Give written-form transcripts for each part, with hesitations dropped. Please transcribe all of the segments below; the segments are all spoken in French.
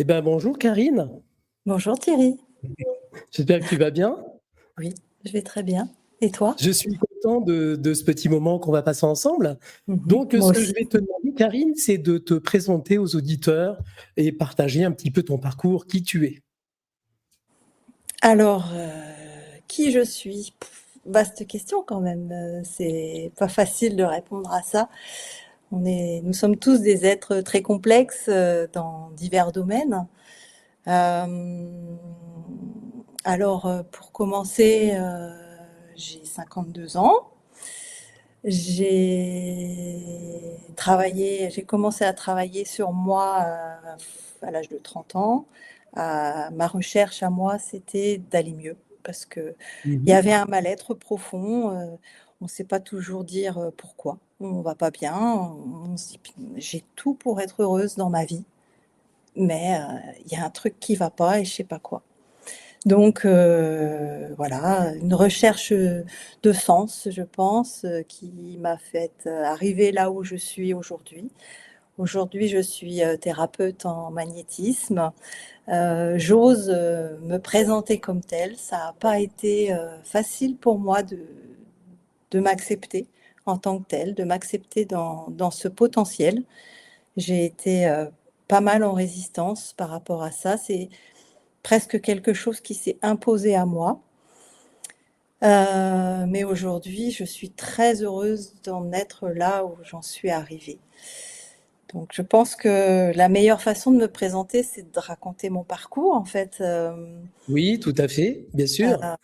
Eh ben, bonjour Karine, Bonjour Thierry. j'espère que tu vas bien. Oui, je vais très bien. Et toi? Je suis content de ce petit moment qu'on va passer ensemble. Mhm. Donc, Moi ce que je aussi. vais te demander, Karine, c'est de te présenter aux auditeurs et partager un petit peu ton parcours, qui tu es. Alors, qui je suis? Vaste question quand même. C'est pas facile de répondre à ça. Nous sommes tous des êtres très complexes dans divers domaines. Euh, alors, pour commencer, j'ai 52 ans. J'ai commencé à travailler sur moi à l'âge de 30 ans. Ma recherche à moi, c'était d'aller mieux parce que il y Mhm. avait un mal-être profond. On ne sait pas toujours dire pourquoi. On va pas bien. On se dit, j'ai tout pour être heureuse dans ma vie, mais il y a un truc qui va pas et je sais pas quoi. Donc voilà, une recherche de sens, je pense, qui m'a fait arriver là où je suis aujourd'hui. Aujourd'hui, je suis thérapeute en magnétisme. J'ose me présenter comme telle. Ça n'a pas été facile pour moi de m'accepter en tant que telle, de m'accepter dans ce potentiel. J'ai été pas mal en résistance par rapport à ça. C'est presque quelque chose qui s'est imposé à moi. Mais aujourd'hui, je suis très heureuse d'en être là où j'en suis arrivée. Donc je pense que la meilleure façon de me présenter, c'est de raconter mon parcours, en fait. Oui, tout à fait, bien sûr. Heu,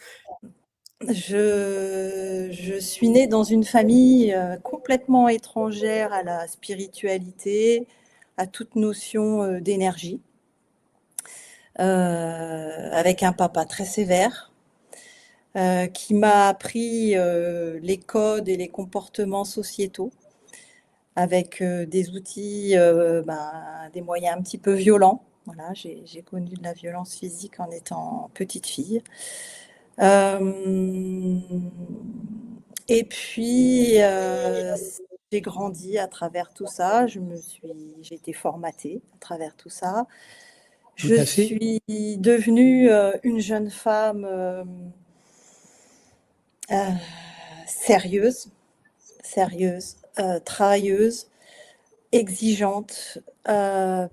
je suis née dans une famille, complètement étrangère à la spiritualité, à toute notion, d'énergie, avec un papa très sévère, qui m'a appris, les codes et les comportements sociétaux avec, des outils, des moyens un petit peu violents. Voilà, j'ai connu de la violence physique en étant petite fille. Hem Et puis, j'ai grandi à travers tout ça. J'ai été formatée à travers tout ça. Tout Je à fait. suis devenue, une jeune femme, sérieuse, travailleuse, exigeante,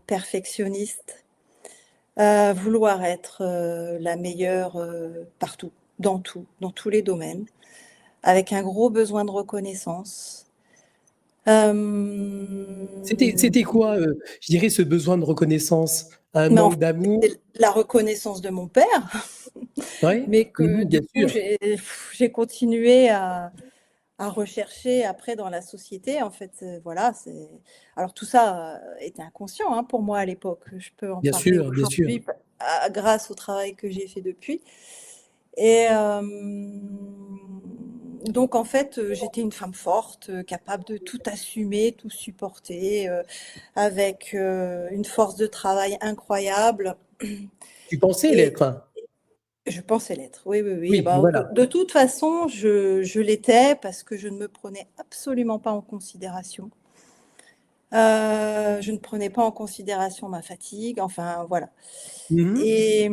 perfectionniste, vouloir être, la meilleure, partout, dans tous les domaines, avec un gros besoin de reconnaissance. Hem, C'était quoi, je dirais, ce besoin de reconnaissance? Un mais en manque fait, d'amour? c'était la reconnaissance de mon père, Oui, mais que du bien coup sûr. j'ai continué à rechercher après dans la société, en fait, voilà, c'est alors tout ça, était inconscient, hein, pour moi à l'époque. Je peux en Bien parler sûr, bien sûr. aujourd'hui grâce au travail que j'ai fait depuis et donc en fait, j'étais une femme forte, capable de tout assumer, tout supporter, avec, une force de travail incroyable. Tu pensais Et l'être? je pensais l'être, oui, oui, oui. Oui, Ben, voilà. de toute façon, je l'étais parce que je ne me prenais absolument pas en considération. Je ne prenais pas en considération ma fatigue, enfin voilà. Mhm. Et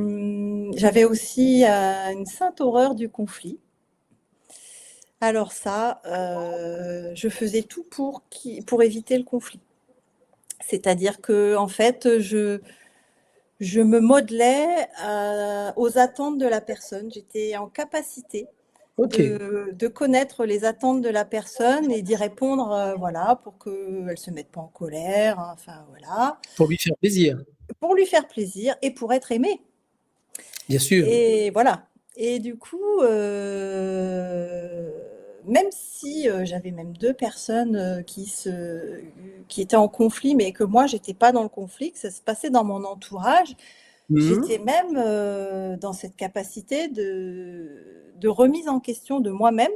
j'avais aussi, une sainte horreur du conflit. Alors ça, je faisais tout pour éviter le conflit. C'est-à-dire que en fait, je me modelais, aux attentes de la personne. J'étais en capacité Ok, de connaître les attentes de la personne et d'y répondre, voilà, pour qu'elle ne se mette pas en colère, hein, enfin voilà, pour lui faire plaisir, pour lui faire plaisir et pour être aimée. bien sûr. Et voilà. Et du coup, même si j'avais même deux personnes qui étaient en conflit, mais que moi, j'étais pas dans le conflit, que ça se passait dans mon entourage, j'étais Mhm. même dans cette capacité de remise en question de moi-même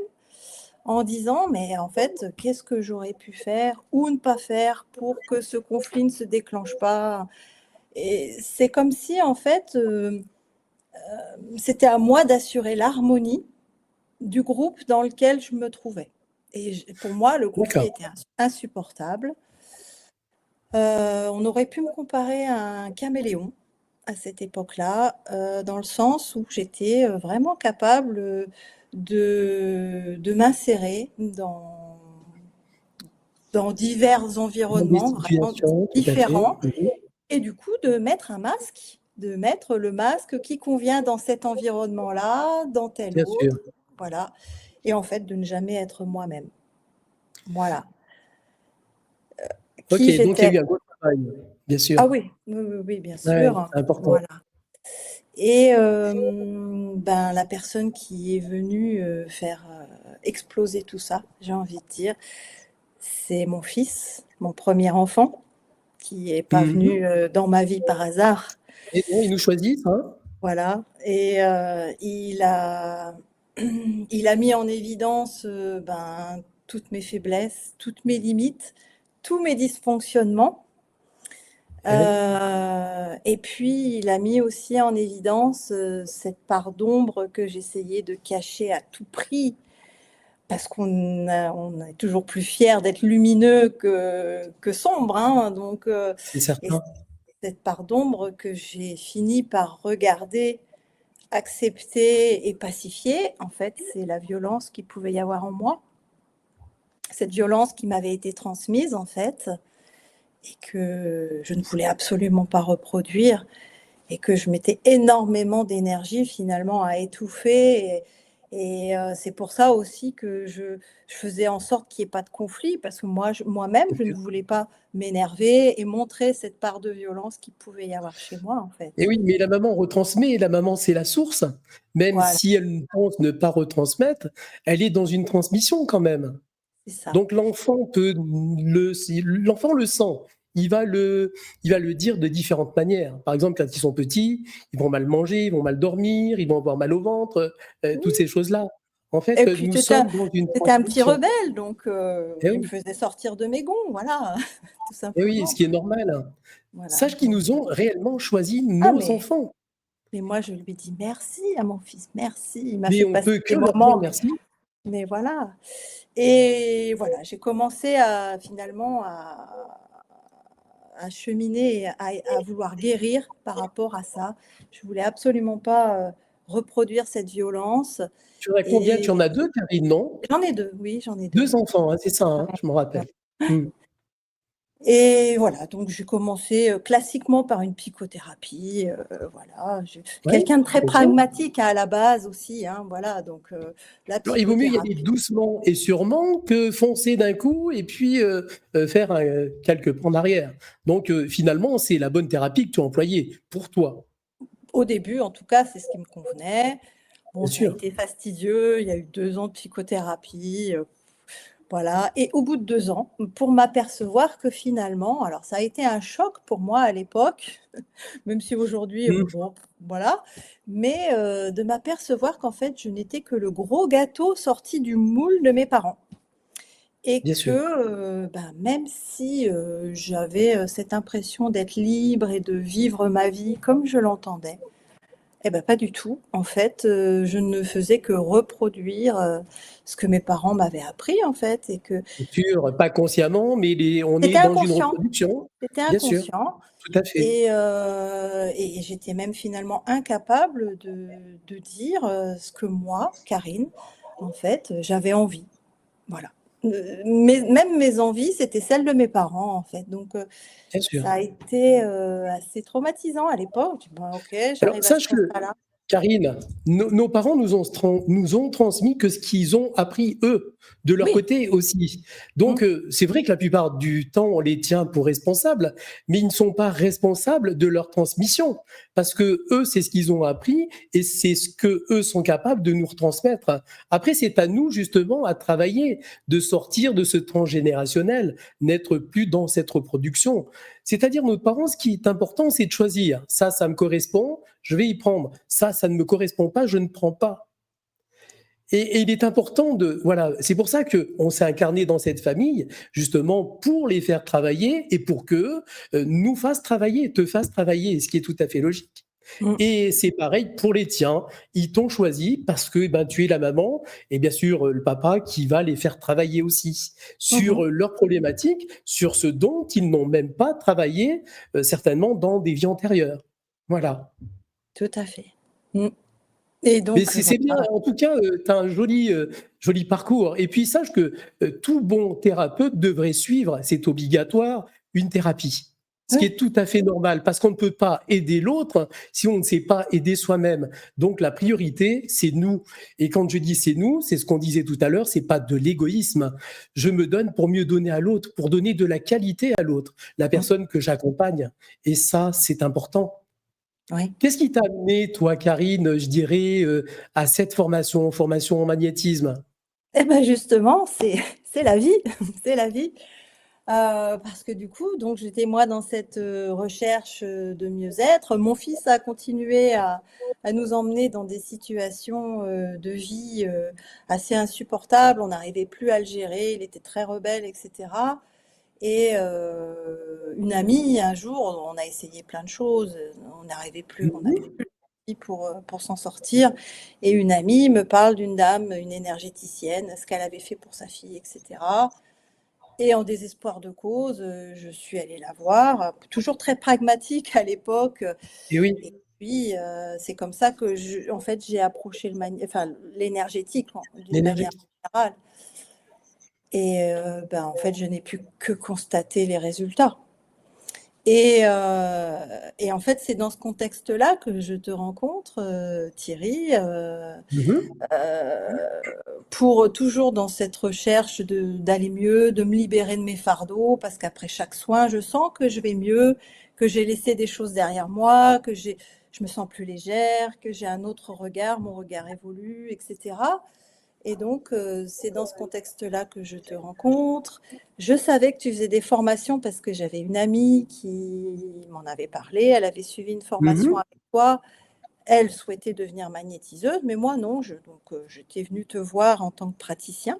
en disant, mais en fait, qu'est-ce que j'aurais pu faire ou ne pas faire pour que ce conflit ne se déclenche pas. Et c'est comme si, en fait, c'était à moi d'assurer l'harmonie du groupe dans lequel je me trouvais. Et pour moi, le conflit D'accord. était insupportable. On aurait pu me comparer à un caméléon. à cette époque-là, dans le sens où j'étais, vraiment capable, de m'insérer dans divers Dans des environnements vraiment situations, tout à fait. différents et du coup de mettre un masque, de mettre le masque qui convient dans cet environnement-là, dans tel Bien sûr. autre, voilà et en fait de ne jamais être moi-même. Voilà. Qui OK, donc il y a j'étais eu un gros travail, bien ah sûr. oui, oui, oui, oui, bien Ouais, sûr, c'est important. voilà et ben, la personne qui est venue, faire, exploser tout ça, j'ai envie de dire, c'est mon fils, mon premier enfant, qui est pas Mmh mh. venu, dans ma vie par hasard. Et bon, ils nous choisissent, hein? Voilà et il a mis en évidence, ben, toutes mes faiblesses, toutes mes limites, tous mes dysfonctionnements, Ouais, et puis il a mis aussi en évidence, cette part d'ombre que j'essayais de cacher à tout prix parce on est toujours plus fier d'être lumineux que sombre, hein, donc c'est et certain. cette part d'ombre que j'ai fini par regarder, accepter et pacifier, en fait, c'est la violence qu'il pouvait y avoir en moi. Cette violence qui m'avait été transmise, en fait, et que je ne voulais absolument pas reproduire et que je mettais énormément d'énergie finalement à étouffer et c'est pour ça aussi que je faisais en sorte qu'il y ait pas de conflit parce que moi-même, Bien je ne sûr. voulais pas m'énerver et montrer cette part de violence qu'il pouvait y avoir chez moi, en Et fait. oui, mais la maman retransmet, la maman, c'est la source. Même Voilà, si elle pense ne pas retransmettre, elle est dans une transmission quand même. c'est ça. Donc l'enfant peut le si l'enfant le sent, il va le dire de différentes manières. Par exemple, quand ils sont petits, ils vont mal manger, ils vont mal dormir, ils vont avoir mal au ventre, toutes Oui ces choses-là. En fait, et puis nous sommes dans une tu un petit transmission. rebelle donc Et il me oui, faisait sortir de mes gonds, voilà, tout et oui, ce simplement. qui est normal. Voilà Sache qu'ils donc nous ont réellement choisi ah nos enfants. mais moi je lui dis: «Merci» à mon fils, merci. Il m'a Mais fait on passer peut des que leur dire moments merci. mais voilà et voilà, j'ai commencé à finalement à cheminer et à vouloir guérir par rapport à ça. Je voulais absolument pas, reproduire cette violence Tu aurais combien? Tu en et as 2, Karine, non? j'en ai 2. Oui, j'en ai 2. 2 enfants, hein, c'est ça, hein? Je me rappelle. Mmh. Et voilà, donc j'ai commencé, classiquement par une psychothérapie, voilà, je Ouais, quelqu'un de très bien sûr. pragmatique à la base aussi, hein, voilà, donc la Alors, il vaut mieux y aller psychothérapie doucement et sûrement que foncer d'un coup et puis, faire quelques pas en arrière. Donc, finalement, c'est la bonne thérapie que tu as employée pour toi, au début en tout cas, c'est ce qui me convenait. Bon, bien ça a sûr. été fastidieux, il y a eu 2 ans de psychothérapie, voilà et au bout de 2 ans, pour m'apercevoir que finalement alors ça a été un choc pour moi à l'époque, même si aujourd'hui, Mmh, bon, voilà, mais de m'apercevoir qu'en fait, je n'étais que le gros gâteau sorti du moule de mes parents et bien que, sûr. ben, même si, j'avais, cette impression d'être libre et de vivre ma vie comme je l'entendais, et ben, pas du tout. En fait, je ne faisais que reproduire, ce que mes parents m'avaient appris, en fait et que Bien sûr, pas consciemment, mais on est c'était dans une inconscient, reproduction. c'était Bien sûr, inconscient. tout à fait. Et j'étais même finalement incapable de dire, ce que moi, Karine, en fait, j'avais envie. Voilà. Même mes envies, c'était celles de mes parents, en fait. Donc Bien sûr. ça a été, assez traumatisant à l'époque. Je dis: «Ben OK, Alors j'arrive à ce sache-le, constat-là». Karine, nos parents nous ont transmis que ce qu'ils ont appris eux, de leur Oui. côté aussi. Mmh. Donc, c'est vrai que la plupart du temps, on les tient pour responsables, mais ils ne sont pas responsables de leur transmission. Parce que eux, c'est ce qu'ils ont appris et c'est ce que eux sont capables de nous retransmettre. Après, c'est à nous, justement, à travailler, de sortir de ce transgénérationnel, n'être plus dans cette reproduction. C'est-à-dire, nos parents, ce qui est important, c'est de choisir. Ça me correspond, je vais y prendre. Ça ne me correspond pas, je ne prends pas. Et il est important de, voilà, c'est pour ça qu'on s'est incarné dans cette famille, justement pour les faire travailler et pour que nous fassent travailler, te fassent travailler, ce qui est tout à fait logique. Mmh. Et c'est pareil pour les tiens. Ils t'ont choisi parce que ben, tu es la maman et bien sûr le papa qui va les faire travailler aussi Mmh mh. sur leurs problématiques, sur ce dont ils n'ont même pas travaillé certainement dans des vies antérieures. Voilà. Tout à fait. Mmh. Et Mais donc, c'est bien, voilà. en tout cas, tu as un joli parcours. Et puis sache que tout bon thérapeute devrait suivre, c'est obligatoire, une thérapie. Ce qui Oui, est tout à fait normal, parce qu'on ne peut pas aider l'autre si on ne sait pas aider soi-même. Donc la priorité, c'est nous. Et quand je dis c'est nous, c'est ce qu'on disait tout à l'heure, c'est pas de l'égoïsme. Je me donne pour mieux donner à l'autre, pour donner de la qualité à l'autre, la mmh, personne que j'accompagne. Et ça, c'est important. oui. Qu'est-ce qui t'a amené, toi, Karine, je dirais, à cette formation en magnétisme? Et ben justement, c'est c'est la vie, c'est la vie. Parce que du coup, donc j'étais moi dans cette, recherche, de mieux-être. Mon fils a continué à nous emmener dans des situations, de vie, assez insupportables. On n'arrivait plus à le gérer, il était très rebelle et cetera. Et une amie, un jour, on a essayé plein de choses, on n'avait Mmh. plus pour s'en sortir. Et une amie me parle d'une dame, une énergéticienne, ce qu'elle avait fait pour sa fille, et cetera. Et en désespoir de cause, je suis allée la voir, toujours très pragmatique à l'époque, Et oui, et puis, c'est comme ça que en fait, j'ai approché l'énergétique d'une manière l'énergie. générale. Et ben, en fait, je n'ai pu que constater les résultats. Et en fait, c'est dans ce contexte-là que je te rencontre, Thierry, Mmh. pour toujours dans cette recherche d'aller mieux, de me libérer de mes fardeaux, parce qu'après chaque soin, je sens que je vais mieux, que j'ai laissé des choses derrière moi, je me sens plus légère, que j'ai un autre regard, mon regard évolue, etc. Et donc, c'est dans ce contexte-là que je te rencontre. Je savais que tu faisais des formations parce que j'avais une amie qui m'en avait parlé. Elle avait suivi une formation Mmh. avec toi. Elle souhaitait devenir magnétiseuse, mais moi non. Donc, j'étais venue te voir en tant que praticien.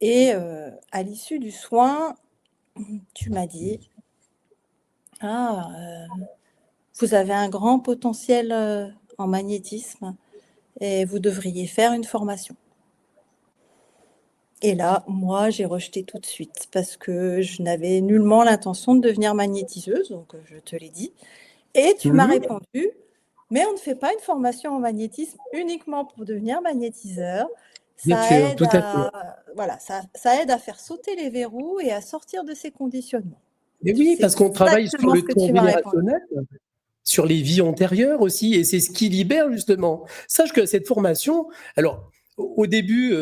Et à l'issue du soin, tu m'as dit: «Ah, vous avez un grand potentiel, en magnétisme et vous devriez faire une formation». Et là, moi, j'ai rejeté tout de suite parce que je n'avais nullement l'intention de devenir magnétiseuse, donc je te l'ai dit. Et tu m'as Mmh. répondu: «Mais on ne fait pas une formation en magnétisme uniquement pour devenir magnétiseur. Bien Ça sûr, aide tout à fait. à voilà, ça aide à faire sauter les verrous et à sortir de ses conditionnements». Mais oui, C'est parce qu'on travaille sur exactement ce le que tu m'as répondu. transgénérationnel, sur les vies antérieures aussi, et c'est ce qui libère justement. Sache que cette formation, alors au début,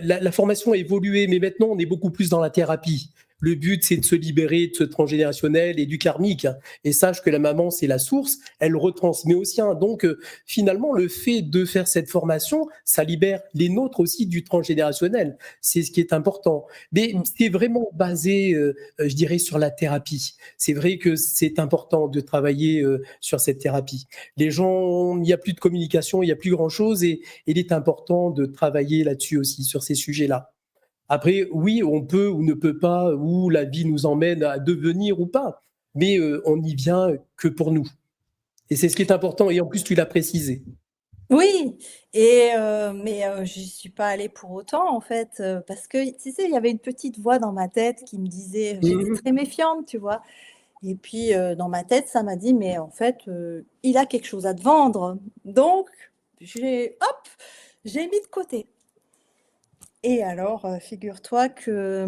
la formation a évolué, mais maintenant on est beaucoup plus dans la thérapie. Le but, c'est de se libérer de ce transgénérationnel et du karmique. Et sache que la maman, c'est la source, elle retransmet au sien. Donc, finalement, le fait de faire cette formation, ça libère les nôtres aussi du transgénérationnel. C'est ce qui est important. Mais Mmh. c'est vraiment basé, je dirais, sur la thérapie. C'est vrai que c'est important de travailler sur cette thérapie. Les gens, il n'y a plus de communication, il n'y a plus grand-chose, et il est important de travailler là-dessus aussi, sur ces sujets-là. Après, oui, on peut ou ne peut pas, ou la vie nous emmène à devenir ou pas, mais on n'y vient que pour nous. Et c'est ce qui est important, et en plus, tu l'as précisé. Oui, et mais j'y suis pas allée pour autant en fait, parce que tu sais, il y avait une petite voix dans ma tête qui me disait, j'étais Mhm. très méfiante, tu vois? Et puis, dans ma tête, ça m'a dit: «Mais en fait, il a quelque chose à te vendre». Donc j'ai mis de côté. Et alors, figure-toi que,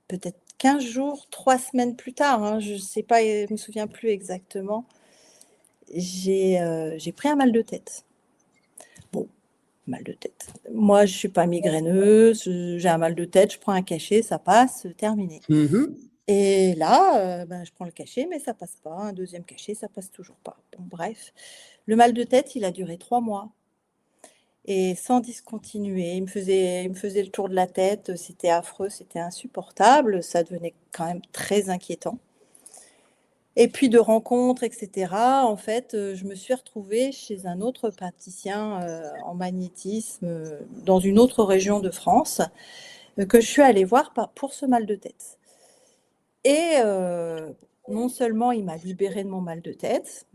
peut-être 15 jours, 3 semaines plus tard, hein, je sais pas et je me souviens plus exactement, j'ai pris un mal de tête. Bon, mal de tête. Moi, je suis pas migraineuse, j'ai un mal de tête, je prends un cachet, ça passe, terminé. Mhm. Et là, ben, je prends le cachet, mais ça passe pas. Un deuxième cachet, ça passe toujours pas. Bon, bref. Le mal de tête, il a duré 3 mois et sans discontinuer. Il me faisait le tour de la tête, c'était affreux, c'était insupportable, ça devenait quand même très inquiétant. Et puis de rencontres et cetera, en fait, je me suis retrouvée chez un autre praticien, en magnétisme, dans une autre région de France, que je suis allée voir pour ce mal de tête. Et non seulement il m'a libérée de mon mal de tête,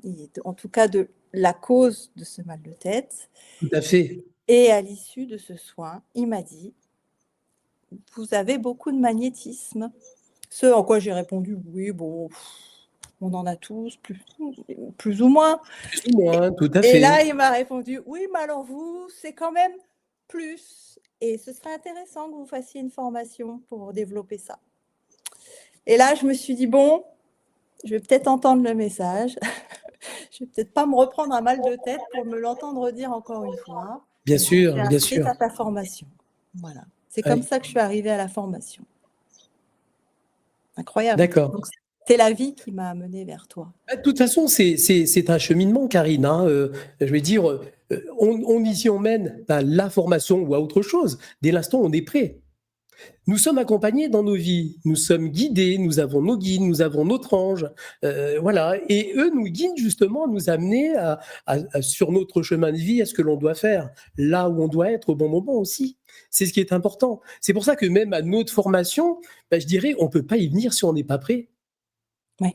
en tout cas de la cause de ce mal de tête, Tout à fait. et à l'issue de ce soin, il m'a dit: «Vous avez beaucoup de magnétisme». Ce en quoi j'ai répondu: «Oui, bon, pff, on en a tous, plus ou moins. Plus ou moins, tout à Et là, fait. il m'a répondu: «Oui, mais alors vous, c'est quand même plus et ce serait intéressant que vous fassiez une formation pour développer ça». Et là, je me suis dit: «Bon, je vais peut-être entendre le message. Je vais peut-être pas me reprendre un mal de tête pour me l'entendre dire encore une fois Bien et je me suis sûr, bien inscrite sûr. à ta formation». Voilà. C'est comme Ouais, ça que je suis arrivée à la formation. Incroyable. d'accord. Donc c'est la vie qui m'a amenée vers toi. Bah, de toute façon, c'est un cheminement, Karine, hein, je vais dire, on y s'y emmène à la formation ou à autre chose. Dès l'instant où on est prêt. Nous sommes accompagnés dans nos vies, nous sommes guidés, nous avons nos guides, nous avons notre ange, voilà. Et eux nous guident justement à nous amener sur notre chemin de vie, à ce que l'on doit faire, là où on doit être au bon moment aussi. C'est ce qui est important. C'est pour ça que même à notre formation, bah, je dirais, on ne peut pas y venir si on n'est pas prêt. Ouais.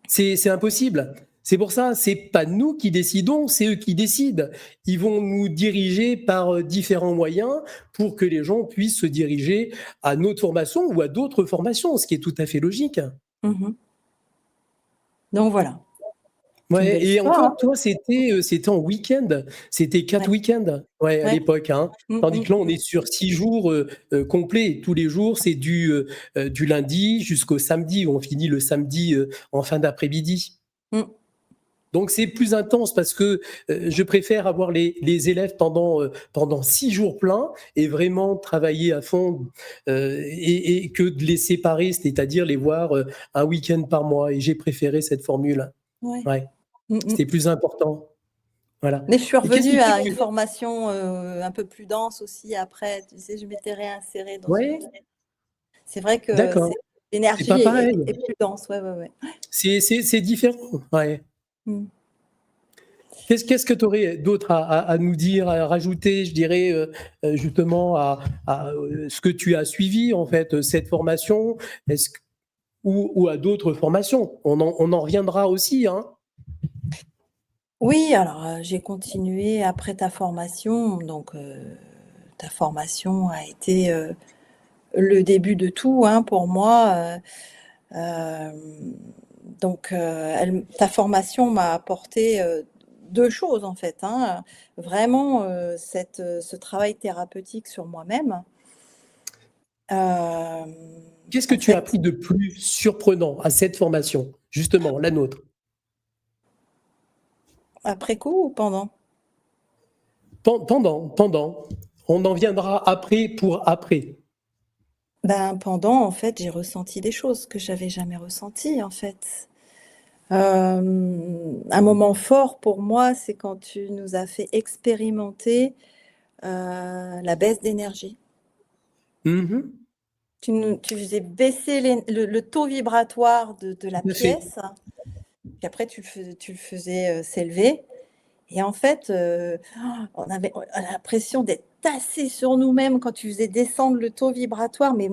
C'est impossible. C'est pour ça, c'est pas nous qui décidons, c'est eux qui décident. Ils vont nous diriger par différents moyens pour que les gens puissent se diriger à notre formation ou à d'autres formations, ce qui est tout à fait logique. Mmh. Donc voilà, c'est une Ouais, belle et histoire, encore, hein? toi, c'était en week-end, c'était 4 Ouais, week-ends, ouais, à ouais. l'époque, hein. Mmh, Tandis mmh, que là, on mmh, est sur 6 jours complets. Tous les jours, c'est du lundi jusqu'au samedi, où on finit le samedi en fin d'après-midi. mmh. Donc c'est plus intense parce que je préfère avoir les élèves pendant 6 jours pleins et vraiment travailler à fond et que de les séparer, c'est-à-dire les voir un week-end par mois. Et j'ai préféré cette formule. Ouais. Ouais, Mmh mh. c'était plus important. Voilà. Mais je suis Et qu'est-ce revenue qui fait à que une tu... formation, un peu plus dense aussi après, tu sais, je m'étais réinsérée dans une Ouais, autre. C'est vrai que d'accord. c'est C'est pas l'énergie pareil. est plus dense, ouais, ouais, ouais. C'est différent. Ouais. Mmh. Qu'est-ce que tu aurais d'autre à nous dire, à rajouter, je dirais, justement, à ce que tu as suivi, en fait, cette formation, est-ce que- ou à d'autres formations? On en reviendra aussi, hein. Oui, alors, j'ai continué après ta formation, donc ta formation a été, le début de tout, hein, pour moi, hem, donc ta formation m'a apporté, 2 choses en fait, hein, vraiment, ce travail thérapeutique sur moi-même. Qu'est-ce que En tu as fait, appris de plus surprenant à cette formation, justement, la nôtre? après coup ou pendant? Pendant. On en viendra après pour après. Ben, pendant, en fait, j'ai ressenti des choses que j'avais jamais ressenties, en fait. Un moment fort pour moi, c'est quand tu nous as fait expérimenter, la baisse d'énergie. Mmh. Tu faisais baisser le taux vibratoire de la Tout à fait. pièce, puis après tu le faisais, s'élever et en fait, on a l'impression d'être tassés sur nous-mêmes quand tu faisais descendre le taux vibratoire, mais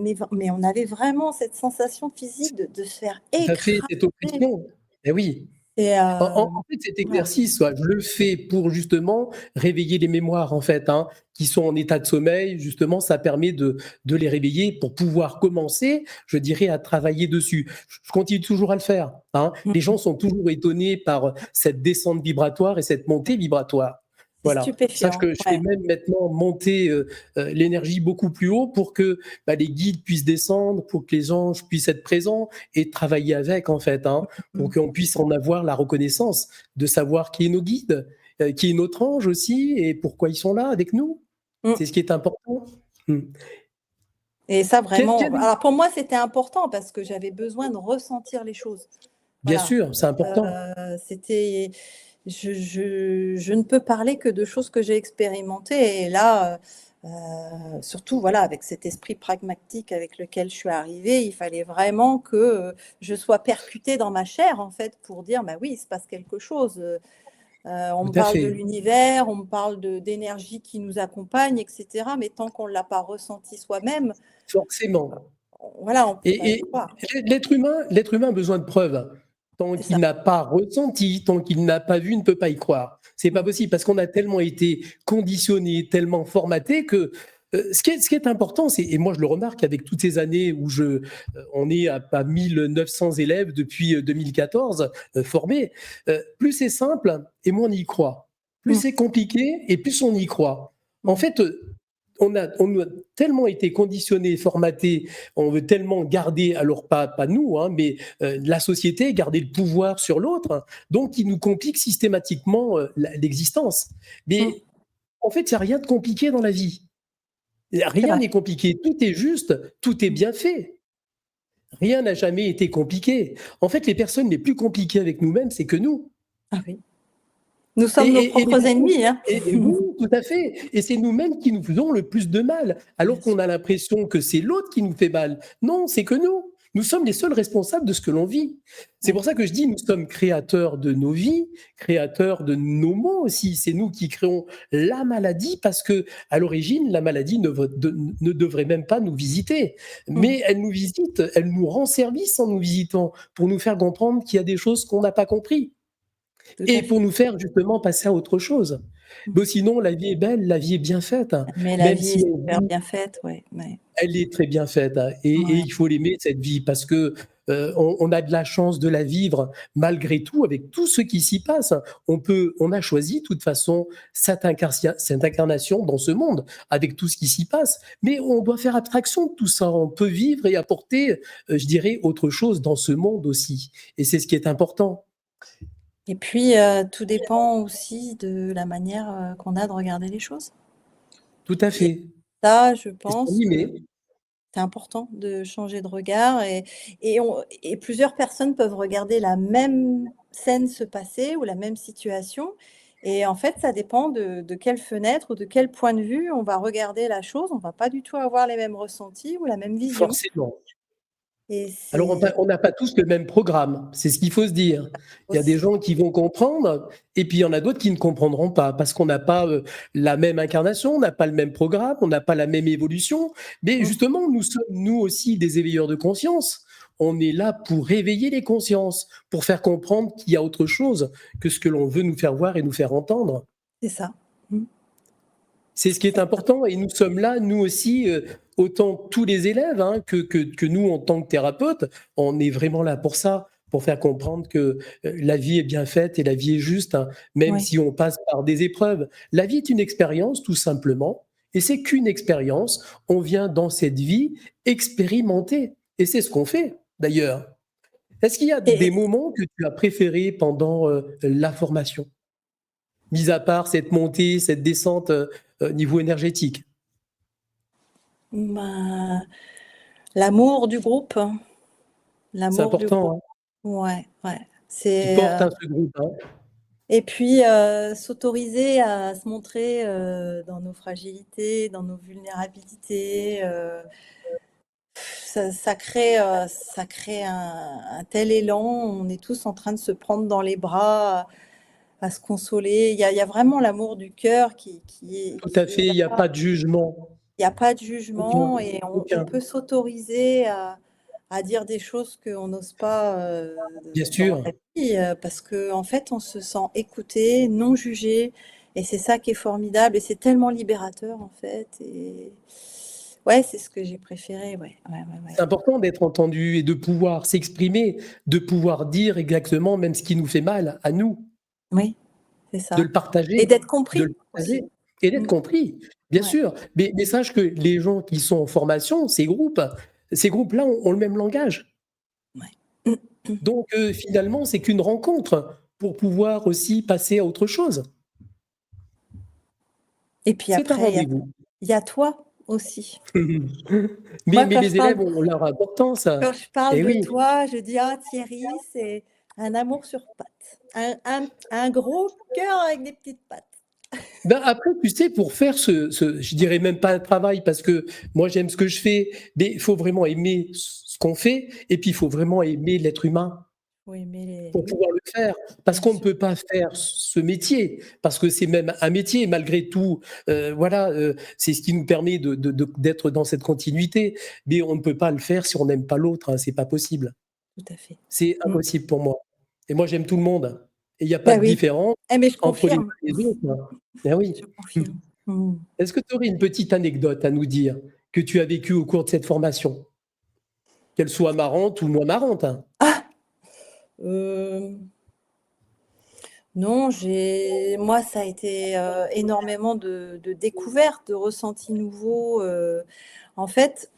on avait vraiment cette sensation physique de se faire Tout à fait, cette écraser oppression. Eh oui. et En fait, cet voilà. exercice, ouais, je le fais pour justement réveiller les mémoires, en fait, hein, qui sont en état de sommeil. Justement, ça permet de les réveiller pour pouvoir commencer, je dirais, à travailler dessus. Je continue toujours à le faire, hein. Mmh Les mh. gens sont toujours étonnés par cette descente vibratoire et cette montée vibratoire. C'est Voilà. Sache stupéfiant, que je fais ouais. même maintenant monter l'énergie beaucoup plus haut pour que bah, les guides puissent descendre, pour que les anges puissent être présents et travailler avec, en fait, hein, pour Mmh. qu'on puisse en avoir la reconnaissance, de savoir qui est nos guides, qui est notre ange aussi et pourquoi ils sont là avec nous. Mmh. C'est ce qui est important. Mmh. Et ça Quel vraiment quel alors pour moi, c'était important parce que j'avais besoin de ressentir les choses. Bien Voilà, sûr, c'est important. c'était je ne peux parler que de choses que j'ai expérimentées et là, surtout voilà, avec cet esprit pragmatique avec lequel je suis arrivée, il fallait vraiment que, je sois percutée dans ma chair en fait pour dire: «Bah oui, il se passe quelque chose, on Tout me à parle de fait. l'univers, on me parle d'énergie qui nous accompagne et cetera», mais tant qu'on ne l'a pas ressenti soi-même, Forcément. voilà, on ne peut pas y Et croire. l'être humain a besoin de preuves. Tant C'est ça. qu'il n'a pas ressenti, tant qu'il n'a pas vu, il ne peut pas y croire. C'est pas Mmh. possible parce qu'on a tellement été conditionné, tellement formaté que Ce qui est important, c'est, et moi je le remarque avec toutes ces années où on est à 1900 élèves depuis 2014 formés, plus c'est simple et moins on y croit. Plus Mmh. c'est compliqué et plus on y croit. En Mmh. fait, on a tellement été conditionnés, formatés, on veut tellement garder, alors pas nous, hein, mais la société, garder le pouvoir sur l'autre, donc il nous complique systématiquement l'existence. Mmh. Mais en fait, il n'y a rien de compliqué dans la vie. C'est Rien vrai. n'est compliqué, tout est juste, tout est Mmh. bien fait. Rien n'a jamais été compliqué. En fait, les personnes les plus compliquées avec nous-mêmes, c'est que nous. Ah oui. Nous Et, sommes nos et- et les propres personnes- ennemis, hein. et oui, tout à fait. Et c'est nous-mêmes qui nous faisons le plus de mal, alors Bien qu'on sûr. a l'impression que c'est l'autre qui nous fait mal. Non, c'est que nous. Nous sommes les seuls responsables de ce que l'on vit. C'est Oui. pour ça que je dis, nous sommes créateurs de nos vies, créateurs de nos maux aussi. C'est nous qui créons la maladie parce que, à l'origine, la maladie ne devrait même pas nous visiter. Mmh. Mais elle nous visite, elle nous rend service en nous visitant pour nous faire comprendre qu'il y a des choses qu'on n'a pas compris Tout et à pour fait. nous faire justement passer à autre chose. Mmh. Mais sinon, la vie est belle, la vie est bien faite, hein. Mais la Même vie si est on super vit, bien faite, ouais, ouais. elle est très bien faite, hein, et Ouais. il faut l'aimer cette vie parce que on a de la chance de la vivre malgré tout avec tout ce qui s'y passe. On a choisi de toute façon cette incarnation dans ce monde avec tout ce qui s'y passe, mais on doit faire abstraction de tout ça. On peut vivre et apporter, je dirais, autre chose dans ce monde aussi, et c'est ce qui est important. Et puis, tout dépend aussi de la manière, qu'on a de regarder les choses. Tout à Et fait. ça, je Et c'est pense que animé. c'est important de changer de regard et plusieurs personnes peuvent regarder la même scène se passer ou la même situation et en fait, ça dépend de quelle fenêtre ou de quel point de vue on va regarder la chose. On va pas du tout avoir les mêmes ressentis ou la même vision Forcément. et Alors c'est on n'a pas tous le même programme, c'est ce qu'il faut se dire. Il y a des aussi gens qui vont comprendre et puis il y en a d'autres qui ne comprendront pas parce qu'on n'a pas la même incarnation, on n'a pas le même programme, on n'a pas la même évolution. Mais mmh, justement, nous sommes nous aussi des éveilleurs de conscience. On est là pour réveiller les consciences, pour faire comprendre qu'il y a autre chose que ce que l'on veut nous faire voir et nous faire entendre. c'est ça. Mmh, C'est ce qui est c'est ça. important et nous sommes là, nous aussi, autant tous les élèves hein, que nous en tant que thérapeutes, on est vraiment là pour ça, pour faire comprendre que la vie est bien faite et la vie est juste, hein, même Oui, si on passe par des épreuves. La vie est une expérience, tout simplement, et c'est qu'une expérience. On vient dans cette vie expérimenter, et c'est ce qu'on fait d'ailleurs. Est-ce qu'il y a des et moments que tu as préférés pendant la formation, mis à part cette montée, cette descente niveau énergétique? bah, l'amour du groupe, hein, C'est l'amour du groupe. important, hein. Ouais, ouais. Il C'est, porte, hein, ce groupe, hein. et puis, s'autoriser à se montrer, dans nos fragilités, dans nos vulnérabilités, ça crée un tel élan. On est tous en train de se prendre dans les bras, à se consoler. Il y a vraiment l'amour du cœur Tout à qui fait, est il y a là. pas de jugement. Il y a pas de Aucun, jugement et on aucun. peut s'autoriser à dire des choses qu'on n'ose pas, Bien dans sûr. la vie, parce qu'en fait, on se sent écouté, non jugé et c'est ça qui est formidable et c'est tellement libérateur, en fait et ouais, c'est ce que j'ai préféré, ouais. Ouais, ouais, ouais. C'est important d'être entendu et de pouvoir s'exprimer, de pouvoir dire exactement même ce qui nous fait mal à nous, Oui, c'est de ça le et partager, d'être de compris le aussi. partager et d'être Mmh, compris, bien ouais. sûr. Mais sache que les gens qui sont en formation, ces groupes-là ont le même langage. Ouais. Donc finalement, c'est qu'une rencontre pour pouvoir aussi passer à autre chose. Et puis C'est un après, rendez-vous. il y a toi aussi. Mais Moi, les élèves ont leur importance. quand je parle Et de oui. toi, je dis: «Ah Thierry, c'est un amour sur pattes, un gros cœur avec des petites pattes». Ben, après, tu sais, pour faire je dirais même pas un travail parce que moi j'aime ce que je fais, mais il faut vraiment aimer ce qu'on fait et puis il faut vraiment aimer l'être humain Oui, mais pour pouvoir le faire. Parce bien qu'on ne sûr, peut pas faire ce métier, parce que c'est même un métier malgré tout. Voilà, c'est ce qui nous permet d'être dans cette continuité. Mais on ne peut pas le faire si on n'aime pas l'autre, hein, c'est pas possible. tout à fait. C'est Mmh. impossible pour moi. Et moi j'aime tout le monde. Et il n'y a pas Bah de oui. différence Eh mais je entre les uns confirme, et les autres, hein. Ah oui. je confirme. Mmh. Est-ce que tu aurais une petite anecdote à nous dire que tu as vécue au cours de cette formation? Qu'elle soit marrante ou moins marrante, hein? Ah! Hem, non, moi, ça a été, énormément de découvertes, de ressentis nouveaux, en fait,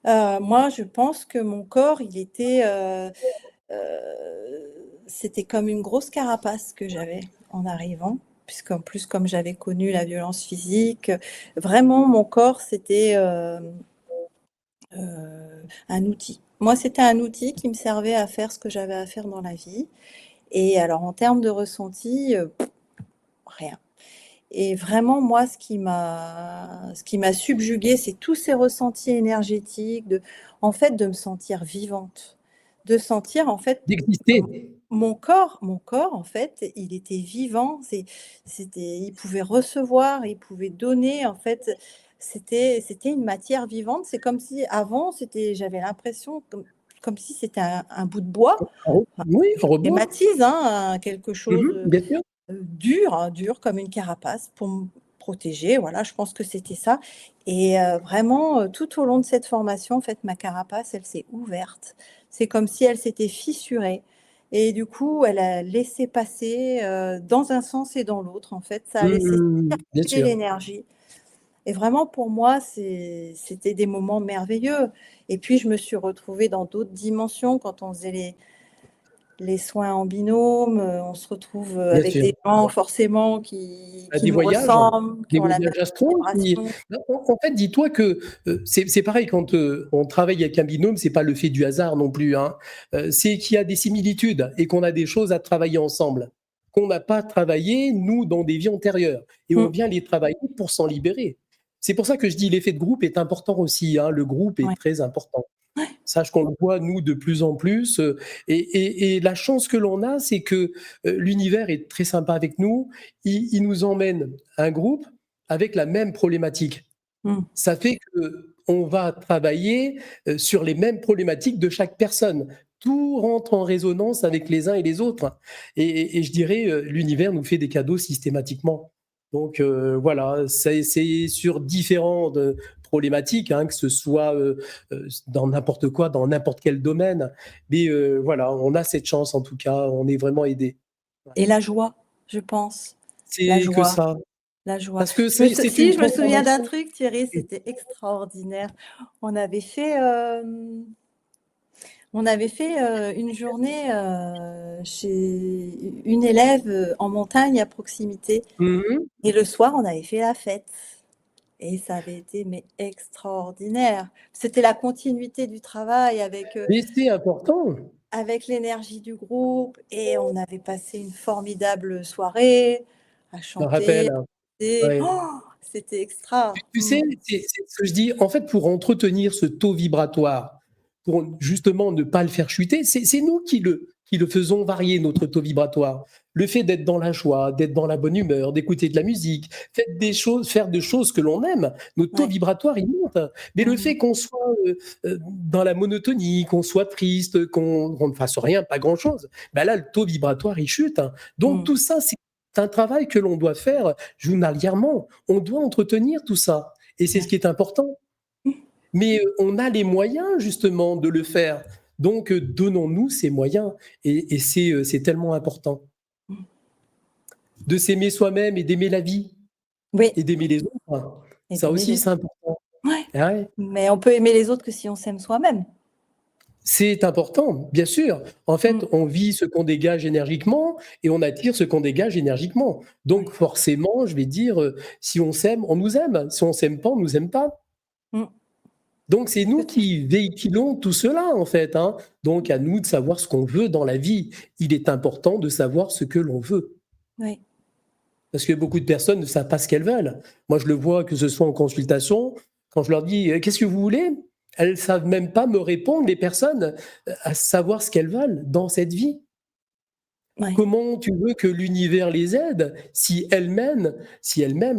moi, je pense que mon corps, c'était comme une grosse carapace que j'avais en arrivant, puisqu'en plus, comme j'avais connu la violence physique, vraiment mon corps, c'était, un outil. Moi, c'était un outil qui me servait à faire ce que j'avais à faire dans la vie et alors en termes de ressenti, rien. Et vraiment moi ce qui m'a subjuguée, c'est tous ces ressentis énergétiques de me sentir vivante, de sentir en fait D'exister? mon corps en fait, il était vivant, il pouvait recevoir, il pouvait donner en fait, c'était une matière vivante. C'est comme si avant j'avais l'impression comme si c'était un bout de bois. Oui, Je un robot. schématise, hein, quelque chose, Bien sûr. dur, hein, dur comme une carapace pour me protéger, voilà, je pense que c'était ça et vraiment, tout au long de cette formation, en fait, ma carapace, elle s'est ouverte. C'est comme si elle s'était fissurée et du coup, elle a laissé passer, dans un sens et dans l'autre, en fait. Ça a laissé Bien circuler sûr. l'énergie et vraiment pour moi, c'était des moments merveilleux et puis je me suis retrouvée dans d'autres dimensions quand on faisait les soins en binôme, on se retrouve, Bien avec sûr. des gens forcément qui À qui des nous voyages, ressemblent, qui des ont la même voyages astro qui vibration. en fait, dis-toi que, c'est pareil quand, on travaille avec un binôme, c'est pas le fait du hasard non plus, hein. C'est qu'il y a des similitudes et qu'on a des choses à travailler ensemble, qu'on n'a pas travaillé, nous, dans des vies antérieures et on Mmh, vient les travailler pour s'en libérer. C'est pour ça que je dis l'effet de groupe est important aussi, hein, le groupe est ouais, très important. ouais, Sache qu'on le voit, nous, de plus en plus. Et la chance que l'on a, c'est que l'univers est très sympa avec nous. Il nous emmène un groupe avec la même problématique. mmh, Ça fait qu'on va travailler sur les mêmes problématiques de chaque personne. Tout rentre en résonance avec les uns et les autres. Et je dirais, l'univers nous fait des cadeaux systématiquement. Donc voilà, c'est sur différentes problématiques, hein, que ce soit dans n'importe quoi, dans n'importe quel domaine. Mais voilà, on a cette chance en tout cas, on est vraiment aidé. et la joie, je pense. La C'est que joie, ça. la joie. Parce que Je me sou c'est une si, je me souviens d'un transformation. truc Thierry, c'était extraordinaire. On avait fait, une journée, chez une élève, en montagne à proximité Mhm. et le soir, on avait fait la fête. Et ça avait été mais extraordinaire. C'était la continuité du travail Mais c'est important. avec l'énergie du groupe et on avait passé une formidable soirée à Je me chanter, rappelle, hein. et Ouais. c'était extra. Tu sais, c'est ce que je dis. En fait, pour entretenir ce taux vibratoire, pour justement ne pas le faire chuter, c'est nous qui le faisons varier, notre taux vibratoire. Le fait d'être dans la joie, d'être dans la bonne humeur, d'écouter de la musique, faire des choses que l'on aime, notre taux Ouais. vibratoire, il monte. Mais le Mmh. fait qu'on soit dans la monotonie, qu'on soit triste, qu'on ne fasse rien, pas grand-chose, ben là, le taux vibratoire, il chute. Donc Mmh. tout ça, c'est un travail que l'on doit faire journalièrement. On doit entretenir tout ça et c'est ce Ouais. qui est important. Mais on a les moyens justement de le faire. Donc donnons-nous ces moyens et c'est tellement important Mmh. de s'aimer soi-même et d'aimer la vie Oui, et d'aimer les autres. et Ça d'aimer aussi, les c'est important. ouais, Ah ouais. mais on peut aimer les autres que si on s'aime soi-même. C'est important, bien sûr. En fait, Mmh. on vit ce qu'on dégage énergiquement et on attire ce qu'on dégage énergiquement. Donc Ouais. forcément, je vais dire, si on s'aime, on nous aime. Si on s'aime pas, on nous aime pas. Mmh. Donc c'est nous Tout à fait. qui véhiculons tout cela en fait, hein. Donc à nous de savoir ce qu'on veut dans la vie. Il est important de savoir ce que l'on veut. Oui. Parce que beaucoup de personnes ne savent pas ce qu'elles veulent. Moi je le vois que ce soit en consultation, quand je leur dis qu'est-ce que vous voulez? Elles ne savent même pas me répondre, les personnes, à savoir ce qu'elles veulent dans cette vie. Ouais. Comment tu veux que l'univers les aide si elle-même,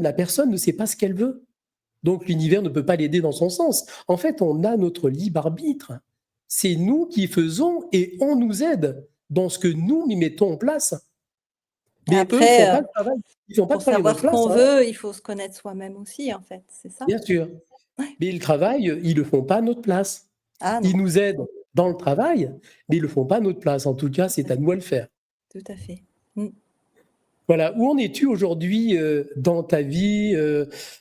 la personne ne sait pas ce qu'elle veut? Donc l'univers ne peut pas l'aider dans son sens. En fait, on a notre libre arbitre. C'est nous qui faisons et on nous aide dans ce que nous y mettons en place. Mais eux Après, font pas le travail. Ils font pas le pour travail à savoir notre ce place, qu'on hein, veut, il faut se connaître soi-même aussi, en fait, c'est ça? bien sûr. Ouais. Mais le travail, ils le font pas à notre place. Ah Ils non, nous aident dans le travail, mais ils le font pas à notre place. En tout cas, tout c'est à à fait, nous à le faire. tout à fait. Mmh. Voilà. Où en es-tu aujourd'hui dans ta vie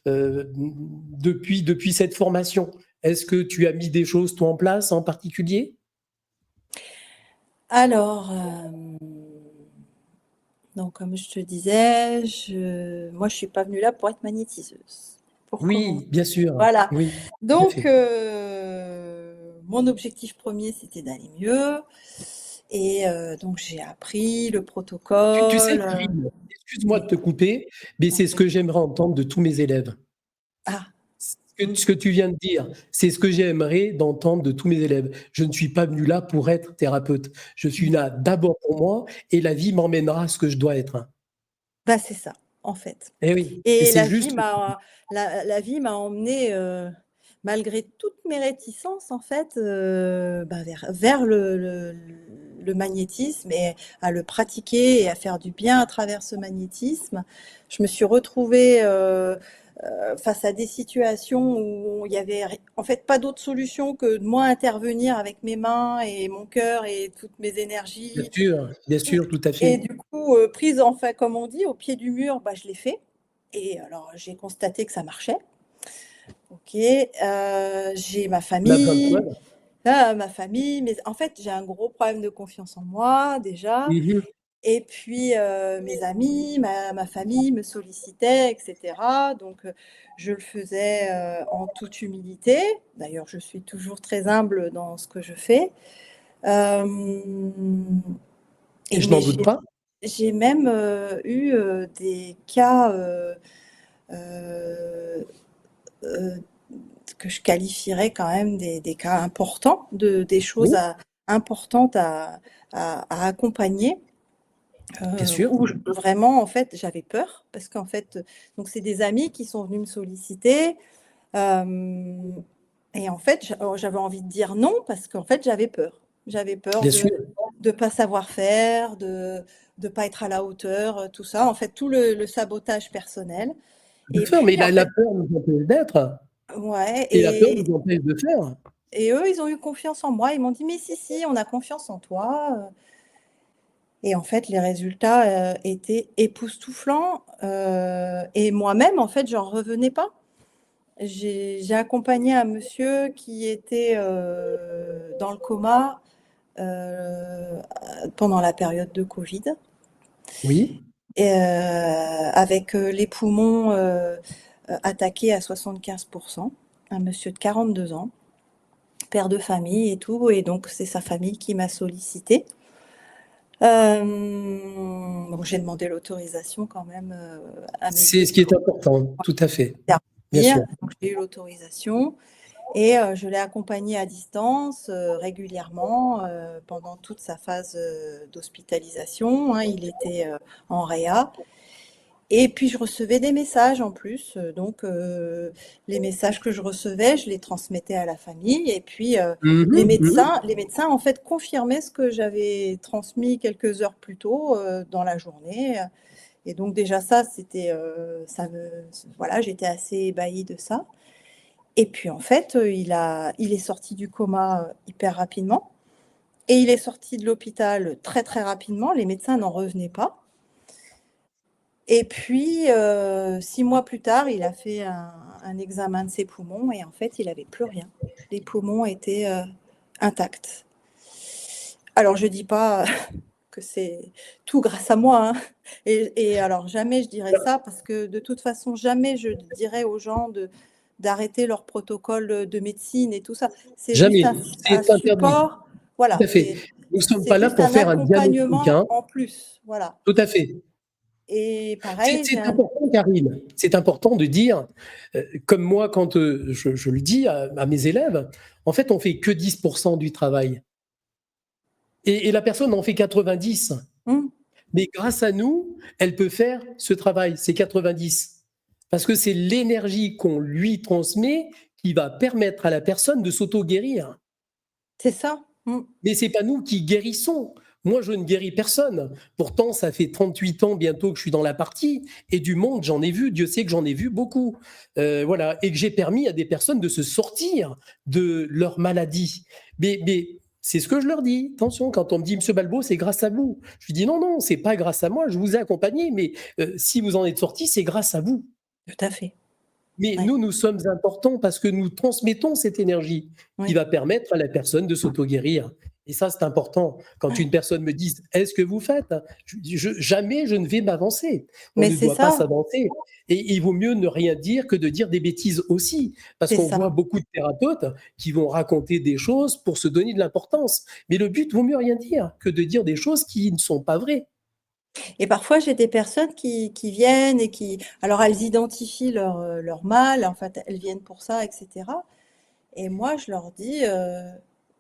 depuis cette formation? Est-ce que tu as mis des choses, toi, en place en particulier? Alors, donc comme je te disais, moi je suis pas venue là pour être magnétiseuse, pour commencer. Oui, bien sûr. Voilà, Oui, tout à donc fait. mon objectif premier c'était d'aller mieux et donc j'ai appris le Tu sais, protocole, Karine, excuse-moi oui, de te couper, mais je t'en c'est ce prie. que j'aimerais entendre de tous mes élèves. Ah! Ce Mmh. que tu viens de dire, c'est ce que j'aimerais d'entendre de tous mes élèves. Je ne suis pas venu là pour être thérapeute. Je suis Mmh. là d'abord pour moi et la vie m'emmènera à ce que je dois être. Bah, c'est ça, en fait. Eh oui, et Et c'est juste. la vie m'a emmenée, malgré toutes mes réticences en fait, bah, vers le magnétisme et à le pratiquer et à faire du bien à travers ce magnétisme. Je me suis retrouvée, face à des situations où il y avait en fait pas d'autre solution que de moi intervenir avec mes mains et mon cœur et toutes mes énergies Bien sûr, tout à et fait. du coup, prise en fait, comme on dit, au pied du mur, bah, je l'ai fait et alors j'ai constaté que ça marchait. OK, j'ai ma On a plein de famille, preuves. ma famille, mais en fait, j'ai un gros problème de confiance en moi déjà Mhm. et puis, mes amis, ma famille me sollicitaient et cetera donc je le faisais, en toute humilité. D'ailleurs, je suis toujours très humble dans ce que je fais. Hem Et et je mais n'en doute pas. j'ai même, eu, des cas, heu heu, que je qualifierais quand même des cas importants, des choses Oui, importantes à accompagner, bien sûr. où vraiment en fait j'avais peur parce qu'en fait, donc c'est des amis qui sont venus me solliciter, hem et en fait j'avais envie de dire non parce qu'en fait j'avais peur. J'avais peur Bien de sûr. pas savoir faire, de pas être à la hauteur, tout ça, en fait, tout le sabotage personnel De et faire, mais puis, en la fait peur nous empêche d'être. ouais Et la peur nous empêche de faire. et eux, ils ont eu confiance en moi. Ils m'ont dit: «Mais si, si, on a confiance en toi», et en fait, les résultats, étaient époustouflants, et moi-même, en fait, j'en revenais pas. J'ai accompagné un monsieur qui était, dans le coma, pendant la période de covid. Oui, Et avec, les poumons, attaqués à 75, un monsieur de 42 ans, père de famille et tout et donc c'est sa famille qui m'a sollicitée. Donc j'ai demandé l'autorisation quand même, à mes c'est ce qui guides est pour important, tout à fait. Bien intervenir. sûr. Donc j'ai eu l'autorisation et je l'ai accompagné à distance, régulièrement, pendant toute sa phase, d'hospitalisation, hein. Il était, en réa. Et puis je recevais des messages en plus, donc les messages que je recevais, je les transmettais à la famille et puis, Mhm, mhm. les médecins en fait confirmaient ce que j'avais transmis quelques heures plus tôt, dans la journée, et donc déjà ça c'était, ça me voilà, j'étais assez ébahie de ça et puis en fait, il est sorti du coma, hyper rapidement et il est sorti de l'hôpital très, très rapidement. Les médecins n'en revenaient pas. Et puis, 6 mois plus tard, il a fait un examen de ses poumons et en fait, il avait plus rien. Les poumons étaient, intacts. Alors je dis pas que c'est tout grâce à moi, hein, et alors jamais je dirais ça parce que de toute façon, jamais je dirais aux gens d'arrêter leur protocole, de médecine et tout ça. C'est juste Jamais. un C'est interdit. support, Tout voilà, à fait. Nous ne sommes c'est pas là juste pour un faire un diagnostic, accompagnement hein. en plus, voilà, Tout à fait. et pareil, j'ai C'est un important, Karine. C'est important de dire, comme moi, quand je le dis à mes élèves, en fait, on fait que 10% du travail. Et la personne en fait 90. mmh. Mais grâce à nous, elle peut faire ce travail, ces 90. Parce que c'est l'énergie qu'on lui transmet qui va permettre à la personne de s'auto-guérir. C'est ça. Mmh. Mais c'est pas nous qui guérissons. Moi, je ne guéris personne. Pourtant, ça fait 38 ans bientôt que je suis dans la partie et du monde, j'en ai vu. Dieu sait que j'en ai vu beaucoup. Voilà. Et que j'ai permis à des personnes de se sortir de leur maladie. Mais c'est ce que je leur dis. Attention, quand on me dit, Monsieur Balbo, c'est grâce à vous. Je lui dis, non, non, c'est pas grâce à moi. Je vous ai accompagné. Mais si vous en êtes sorti, c'est grâce à vous. Tout à fait. Mais Ouais. nous sommes importants parce que nous transmettons cette énergie qui Oui. va permettre à la personne de s'auto-guérir. Et ça, c'est important. Quand une personne me dit, est-ce que vous faites? Jamais je ne vais m'avancer. On Mais ne c'est doit pas ça, s'avancer. Et il vaut mieux ne rien dire que de dire des bêtises aussi. Parce c'est qu'on ça. voit beaucoup de thérapeutes qui vont raconter des choses pour se donner de l'importance. Mais le but vaut mieux rien dire que de dire des choses qui ne sont pas vraies. Et parfois, j'ai des personnes qui viennent et alors elles identifient leur mal, en fait, elles viennent pour ça, et cetera. Et moi, je leur dis,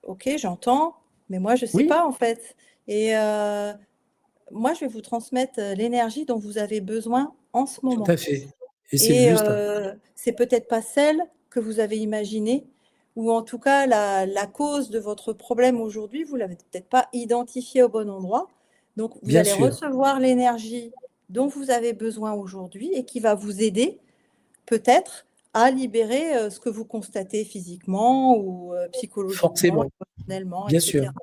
OK, j'entends, mais moi, je sais Oui, pas, en fait. Et moi, je vais vous transmettre, l'énergie dont vous avez besoin en ce tout moment. à fait. Et c'est Et juste. c'est peut-être pas celle que vous avez imaginée, ou en tout cas la cause de votre problème aujourd'hui, vous l'avez peut-être pas identifiée au bon endroit. Donc vous Bien allez sûr. recevoir l'énergie dont vous avez besoin aujourd'hui et qui va vous aider peut-être à libérer, ce que vous constatez physiquement ou psychologiquement, Forcément. émotionnellement, et Bien sûr. cetera.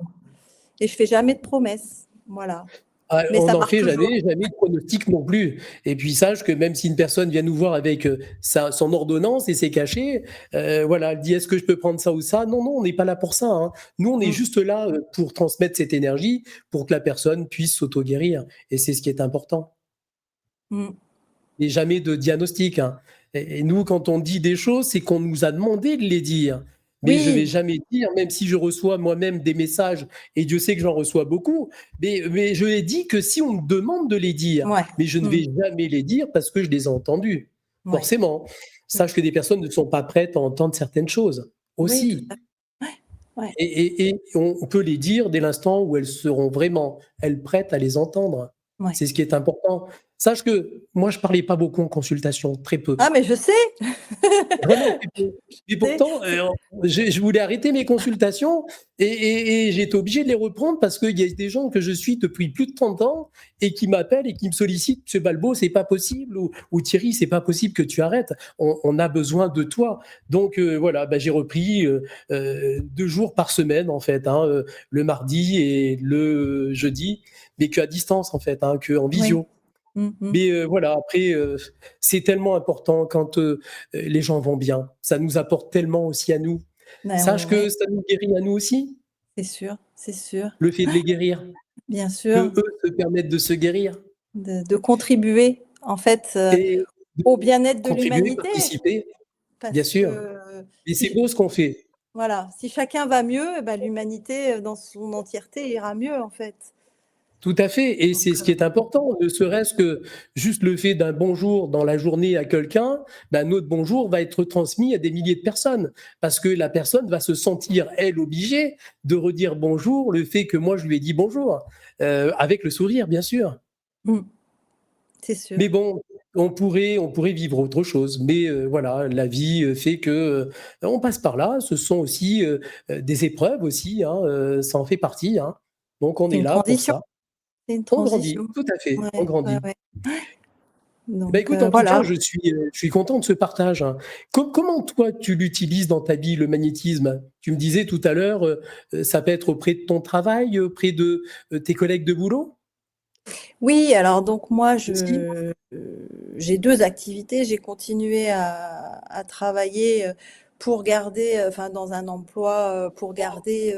Et je fais jamais de promesses, voilà. Ah, Mais on ça n'en marche fait toujours. jamais de pronostic non plus. Et puis sache que même si une personne vient nous voir avec son ordonnance et ses cachets, voilà, elle dit est-ce que je peux prendre ça ou ça? Non, non, on n'est pas là pour ça, hein. Nous, on est Mmh, juste là pour transmettre cette énergie pour que la personne puisse s'auto-guérir. Et c'est ce qui est important. mmh. Et jamais de diagnostic, hein. Et nous, quand on dit des choses, c'est qu'on nous a demandé de les dire. Mais je vais Oui, jamais dire, même si je reçois moi-même des messages, et Dieu sait que j'en reçois beaucoup, mais je les dis que si on me demande de les dire, ouais. mais je ne vais Mmh, jamais les dire parce que je les ai entendus. ouais. Forcément. Mmh. Sache que des personnes ne sont pas prêtes à entendre certaines choses Oui, tout aussi. à fait. Ouais, Et on peut les dire dès l'instant où elles seront vraiment, elles, prêtes à les entendre. ouais. C'est ce qui est important. Sache que moi, je parlais pas beaucoup en consultation, très peu. Ah mais je sais! Vraiment très peu. Et C'est pourtant, je voulais arrêter mes consultations et j'ai été obligé de les reprendre parce qu'il y a des gens que je suis depuis plus de 30 ans et qui m'appellent et qui me sollicitent: «Monsieur Balbo, c'est pas possible» ou «Thierry, c'est pas possible que tu arrêtes. On a besoin de toi». Donc voilà, bah, j'ai repris 2 jours par semaine en fait, hein, le mardi et le jeudi, mais qu'à distance en fait, hein, qu'en oui. visio. Mmh mh. Mais voilà, après, c'est tellement important quand les gens vont bien. Ça nous apporte tellement aussi à nous. Bah, Sache ouais, que ça nous guérit à nous aussi, c'est sûr, le fait de les guérir, bien qu'eux sûr, se permettent de se guérir de contribuer, en fait, et de au bien-être de contribuer, l'humanité. participer, bien Parce sûr. que Et si c'est ch beau ce qu'on fait. voilà, si chacun va mieux, bah, l'humanité, dans son entièreté ira mieux, en fait. Tout à fait, et Donc c'est ce qui est important, ne serait-ce que juste le fait d'un bonjour dans la journée à quelqu'un, bah, notre bonjour va être transmis à des milliers de personnes. Parce que la personne va se sentir, elle, obligée de redire bonjour, le fait que moi je lui ai dit bonjour, avec le sourire, bien sûr. mmh, c'est sûr. Mais bon, on pourrait vivre autre chose. Mais voilà, la vie fait que on passe par là. Ce sont aussi des épreuves aussi, hein, ça en fait partie, hein. Donc on C'est est une là pour transition, ça. c'est une On grandit, transition. tout à fait, on Ouais, ouais, grandit. ouais. Bah, Donc écoute, en tout cas, voilà. je suis content de ce partage, hein. Comment toi, tu l'utilises dans ta vie, le magnétisme? Tu me disais tout à l'heure, ça peut être auprès de ton travail, auprès de, tes collègues de boulot Oui, alors donc moi aussi? j'ai 2 activités. J'ai continué à travailler, pour garder, enfin dans un emploi, pour garder,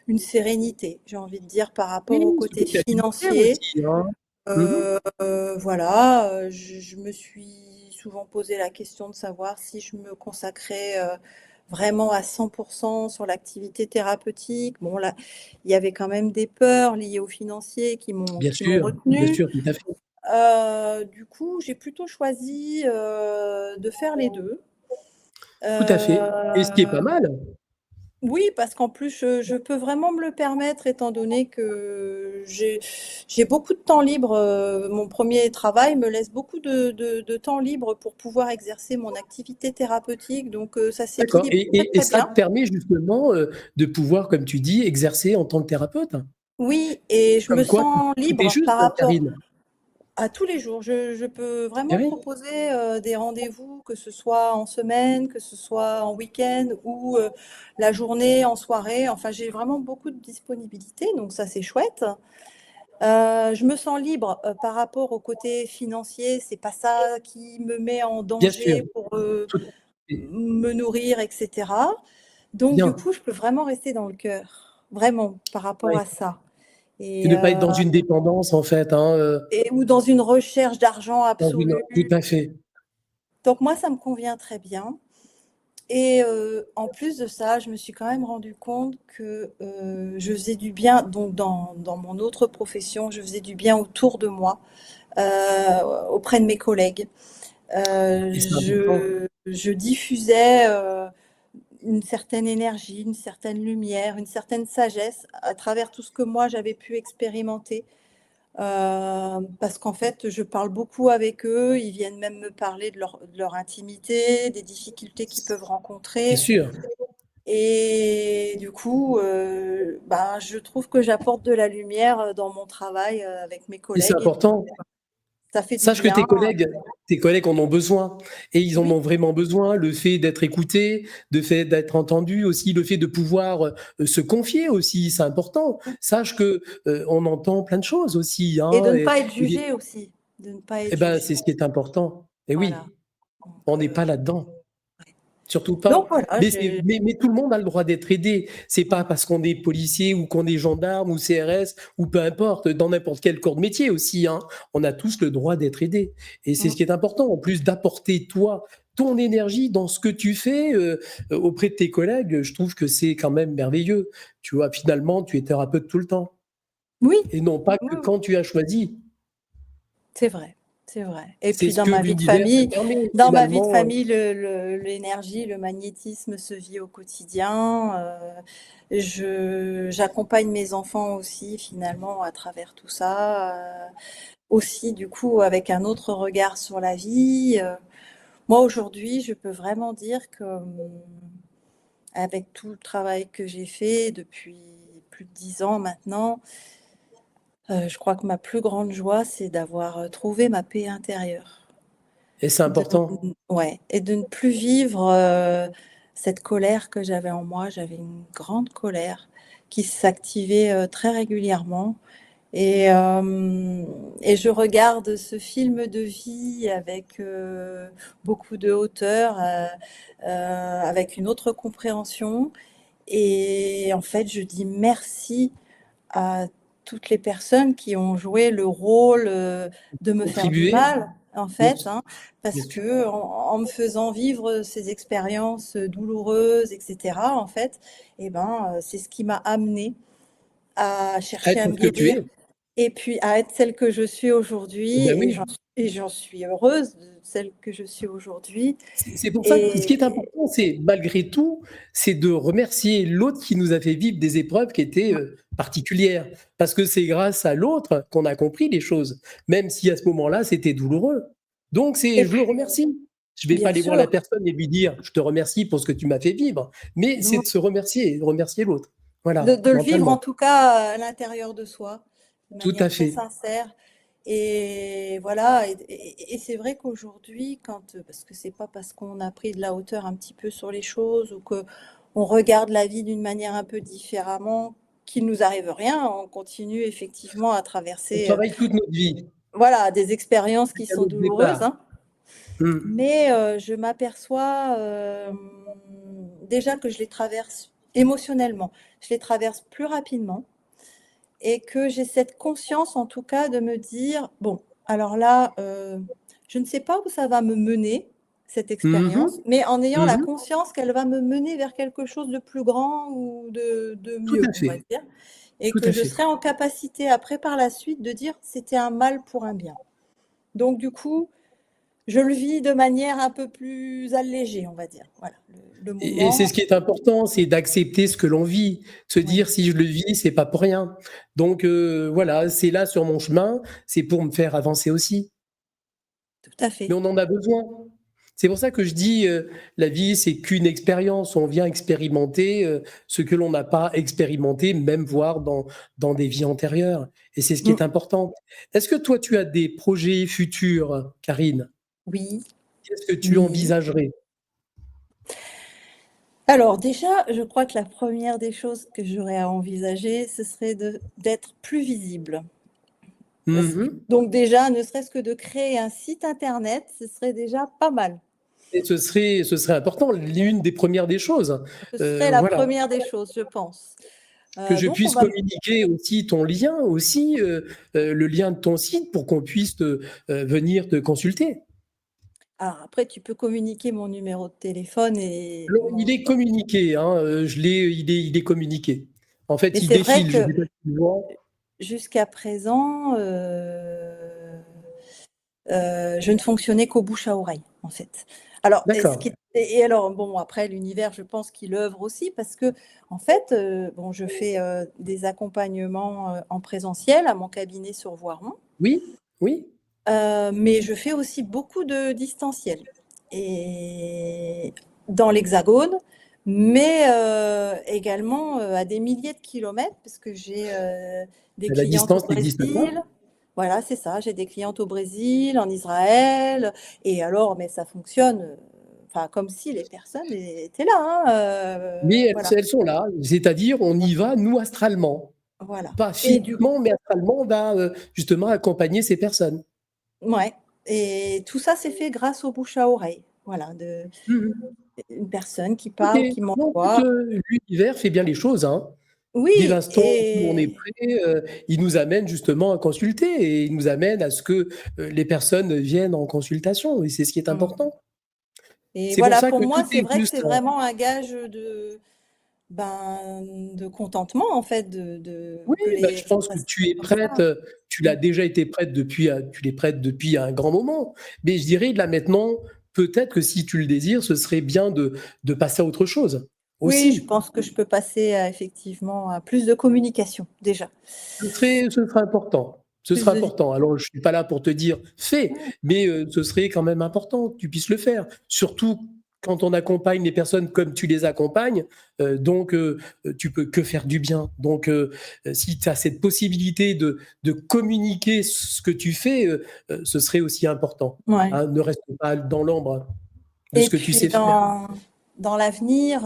une sérénité, j'ai envie de dire par rapport Oui, au c'est côté peut-être alimentaire financier. aussi, hein? Mmh. Heu, voilà, je me suis souvent posé la question de savoir si je me consacrais, vraiment à 100 sur l'activité thérapeutique. Bon là, il y avait quand même des peurs liées au financier qui m'ont Bien retenue. sûr, tout à fait. Du coup, j'ai plutôt choisi, de faire les 2. Tout à fait, et ce qui est pas Heu mal. oui, parce qu'en plus, je peux vraiment me le permettre étant donné que j'ai beaucoup de temps libre, mon premier travail me laisse beaucoup de temps libre pour pouvoir exercer mon activité thérapeutique, donc ça D'accord, s'équilibre et très, et et très ça bien. te permet justement, de pouvoir, comme tu dis, exercer en tant que thérapeute? Oui, et je me Comme quoi, sens tout est libre juste, par hein, rapport Karine. à tous les jours. Je peux Eh vraiment oui, proposer, des rendez-vous, que ce soit en semaine, que ce soit en week-end ou, la journée, en soirée. Enfin, j'ai vraiment beaucoup de disponibilité, donc ça, c'est chouette. Je me sens libre, par rapport au côté financier. C'est pas ça qui me met en bien sûr, danger pour, tout est me nourrir et cetera. Donc du bien, coup, je peux vraiment rester dans le cœur, vraiment, par rapport ouais. à ça. Et Et ne pas être dans une dépendance, en fait, hein, ou dans une recherche d'argent dans une absolue. tout à fait. Donc moi, ça me convient très bien. Et en plus de ça, je me suis quand même rendu compte que, je faisais du bien donc dans mon autre profession, je faisais du bien autour de moi, auprès de mes collègues. Et c'est important. Je diffusais, une certaine énergie, une certaine lumière, une certaine sagesse à travers tout ce que moi j'avais pu expérimenter. Parce qu'en fait, je parle beaucoup avec eux, ils viennent même me parler de leur intimité, des difficultés qu'ils peuvent C'est rencontrer sûr. et du coup, ben, je trouve que j'apporte de la lumière, dans mon travail, avec mes Et c'est collègues et important. ça fait du Sache que bien. tes collègues en ont besoin et ils en Oui, ont vraiment besoin. Le fait d'être écouté, le fait d'être entendu aussi, le fait de pouvoir se confier aussi, c'est important. Sache que on entend plein de choses aussi, et de hein, ne pas être jugé aussi, de ne pas et être ben jugé. c'est ce qui est important. Et Voilà, oui, donc on n'est pas là-dedans. ouais. Surtout Donc pas. voilà, j'ai Mais tout le monde a le droit d'être aidé. C'est pas parce qu'on est policier ou qu'on est gendarme ou CRS ou peu importe, dans n'importe quel corps de métier aussi, hein. On a tous le droit d'être aidé. Et c'est mmh ce qui est important, en plus d'apporter toi, ton énergie dans ce que tu fais auprès de tes collègues. Je trouve que c'est quand même merveilleux. Tu vois, finalement, tu es thérapeute tout le temps. oui, Et non pas oui, que oui, quand tu as choisi. c'est vrai, c'est vrai. Et C'est puis ce que l'univers te permet dans ma vie de finalement. famille, l'énergie, le magnétisme se vit au quotidien. J'accompagne mes enfants aussi finalement à travers tout ça, aussi du coup avec un autre regard sur la vie. Moi aujourd'hui, je peux vraiment dire que, avec tout le travail que j'ai fait depuis plus de 10 ans maintenant, je crois que ma plus grande joie, c'est d'avoir, trouvé ma paix intérieure. Et c'est De important. Ouais, et de ne plus vivre, cette colère que j'avais en moi. J'avais une grande colère qui s'activait, très régulièrement et je regarde ce film de vie avec, beaucoup de hauteur, avec une autre compréhension et en fait, je dis merci à toutes les personnes qui ont joué le rôle, de me faire du Contribuer, mal, en bien fait, hein, bien parce sûr. qu'en me faisant vivre ces expériences, douloureuses et cetera, en fait, et ben, c'est ce qui m'a amenée à chercher à Être me ce que tu guérir es. et puis à être celle que je suis Eh aujourd'hui ben oui. et j'en suis heureuse de celle que je suis aujourd'hui C'est pour ça que ce qui est et important, c'est malgré tout, c'est de remercier l'autre qui nous a fait vivre des épreuves qui étaient particulières. Parce que c'est grâce à l'autre qu'on a compris les choses, même si à ce moment-là, c'était douloureux. Donc, et je le puis remercie. Je ne vais pas bien aller voir la sûr, personne et lui dire je te remercie pour ce que tu m'as fait vivre, mais c'est non. de se remercier, de remercier l'autre. Voilà, De le vivre en mentalement. tout cas à l'intérieur de soi, de Tout manière à très fait. sincère. Et voilà, et c'est vrai qu'aujourd'hui, parce que c'est pas parce qu'on a pris de la hauteur un petit peu sur les choses ou que on regarde la vie d'une manière un peu différemment, qu'il nous arrive rien. On continue effectivement à On traverser, travaille toute notre vie. voilà, des expériences qui C'est à sont notre douloureuses, départ. hein. Hum. Mais je m'aperçois, déjà que je les traverse émotionnellement, je les traverse plus rapidement et que j'ai cette conscience en tout cas de me dire: «Bon, alors là, je ne sais pas où ça va me mener, cette expérience, Mhm. mais en ayant la Mhm. conscience qu'elle va me mener vers quelque chose de plus grand ou de Tout mieux», à on va fait. dire et Tout que à je fait. serai en capacité après par la suite de dire: «C'était un mal pour un bien». Donc du coup, je le vis de manière un peu plus allégée, on va dire. Voilà, le Et c'est moment ce qui est important, c'est d'accepter ce que l'on vit, se ouais, dire si je le vis, c'est pas pour rien. Donc voilà, c'est là sur mon chemin, c'est pour me faire avancer aussi. tout à Mais fait. on en a besoin. C'est pour ça que je dis, la vie, c'est qu'une expérience. On vient expérimenter ce que l'on n'a pas expérimenté, même voire dans des vies antérieures. Et c'est ce qui Mm. est important. Est-ce que toi, tu as des projets futurs, Karine? Oui, Qu'est-ce que tu oui. envisagerais? Alors déjà, je crois que la première des choses que j'aurais à envisager, ce serait d'être plus visible. Mhm. Donc déjà, ne serait-ce que de créer un site internet, ce serait déjà pas mal. Et ce serait important, l'une des premières des choses. Ce serait la Voilà. première des choses, je pense. Que je Donc on puisse va communiquer aussi ton lien, aussi le lien de ton site pour qu'on puisse venir te consulter. alors après tu peux communiquer mon numéro de téléphone et Alors, il mon est communiqué, hein, il est communiqué. En fait, mais il c'est vrai défile, je ne que sais pas si tu vois. jusqu'à présent, je ne fonctionnais qu'au bouche à oreille, en fait. Alors et ce D'accord. qui et alors bon après l'univers, je pense qu'il œuvre aussi parce qu'en fait, bon je fais, des accompagnements, en présentiel à mon cabinet sur Voiron, Oui, oui, mais je fais aussi beaucoup de distanciel et dans l'Hexagone, mais également, à des milliers de kilomètres parce que j'ai, des la clientes au distance n'existe pas. Brésil. Voilà, c'est ça, j'ai des clientes au Brésil, en Israël et alors mais ça fonctionne, enfin comme si les personnes étaient là, hein, Mais voilà, elles sont là, c'est-à-dire on y va, nous, astralement. voilà Pas et du physiquement, mais astralement, on va justement accompagner ces personnes. ouais et tout ça c'est fait grâce au bouche à oreille. Voilà, Mhm. une personne qui Ok. parle, qui Non, écoute, m'envoie l'univers fait bien les choses, hein. Dès oui l'instant où on est et prêt, il nous amène justement à consulter et il nous amène à ce que les personnes viennent en consultation et c'est ce qui est mmh important. et C'est pour voilà, ça pour que moi, tout c'est est vrai que c'est juste. vraiment un gage ben, de contentement en fait, Oui, que bah, je les ça pense se que passe tu es comme prête, ça. tu l'as Mmh. déjà été prête tu l'es prête depuis un grand moment. Mais je dirais là maintenant, peut-être que si tu le désires, ce serait bien de passer à autre chose Oui, je aussi. pense que je peux passer à effectivement à plus de communication déjà. Ce serait important. Ce Plus sera de vi important. Alors, je suis pas là pour te dire: «Fais», mmh, mais ce serait quand même important que tu puisses le faire. Surtout quand on accompagne les personnes comme tu les accompagnes, donc tu peux que faire du bien. Donc si tu as cette possibilité de communiquer ce que tu fais, ce serait aussi important, ouais hein. Ne reste pas dans l'ombre de et ce que tu puis sais faire. dans l'avenir,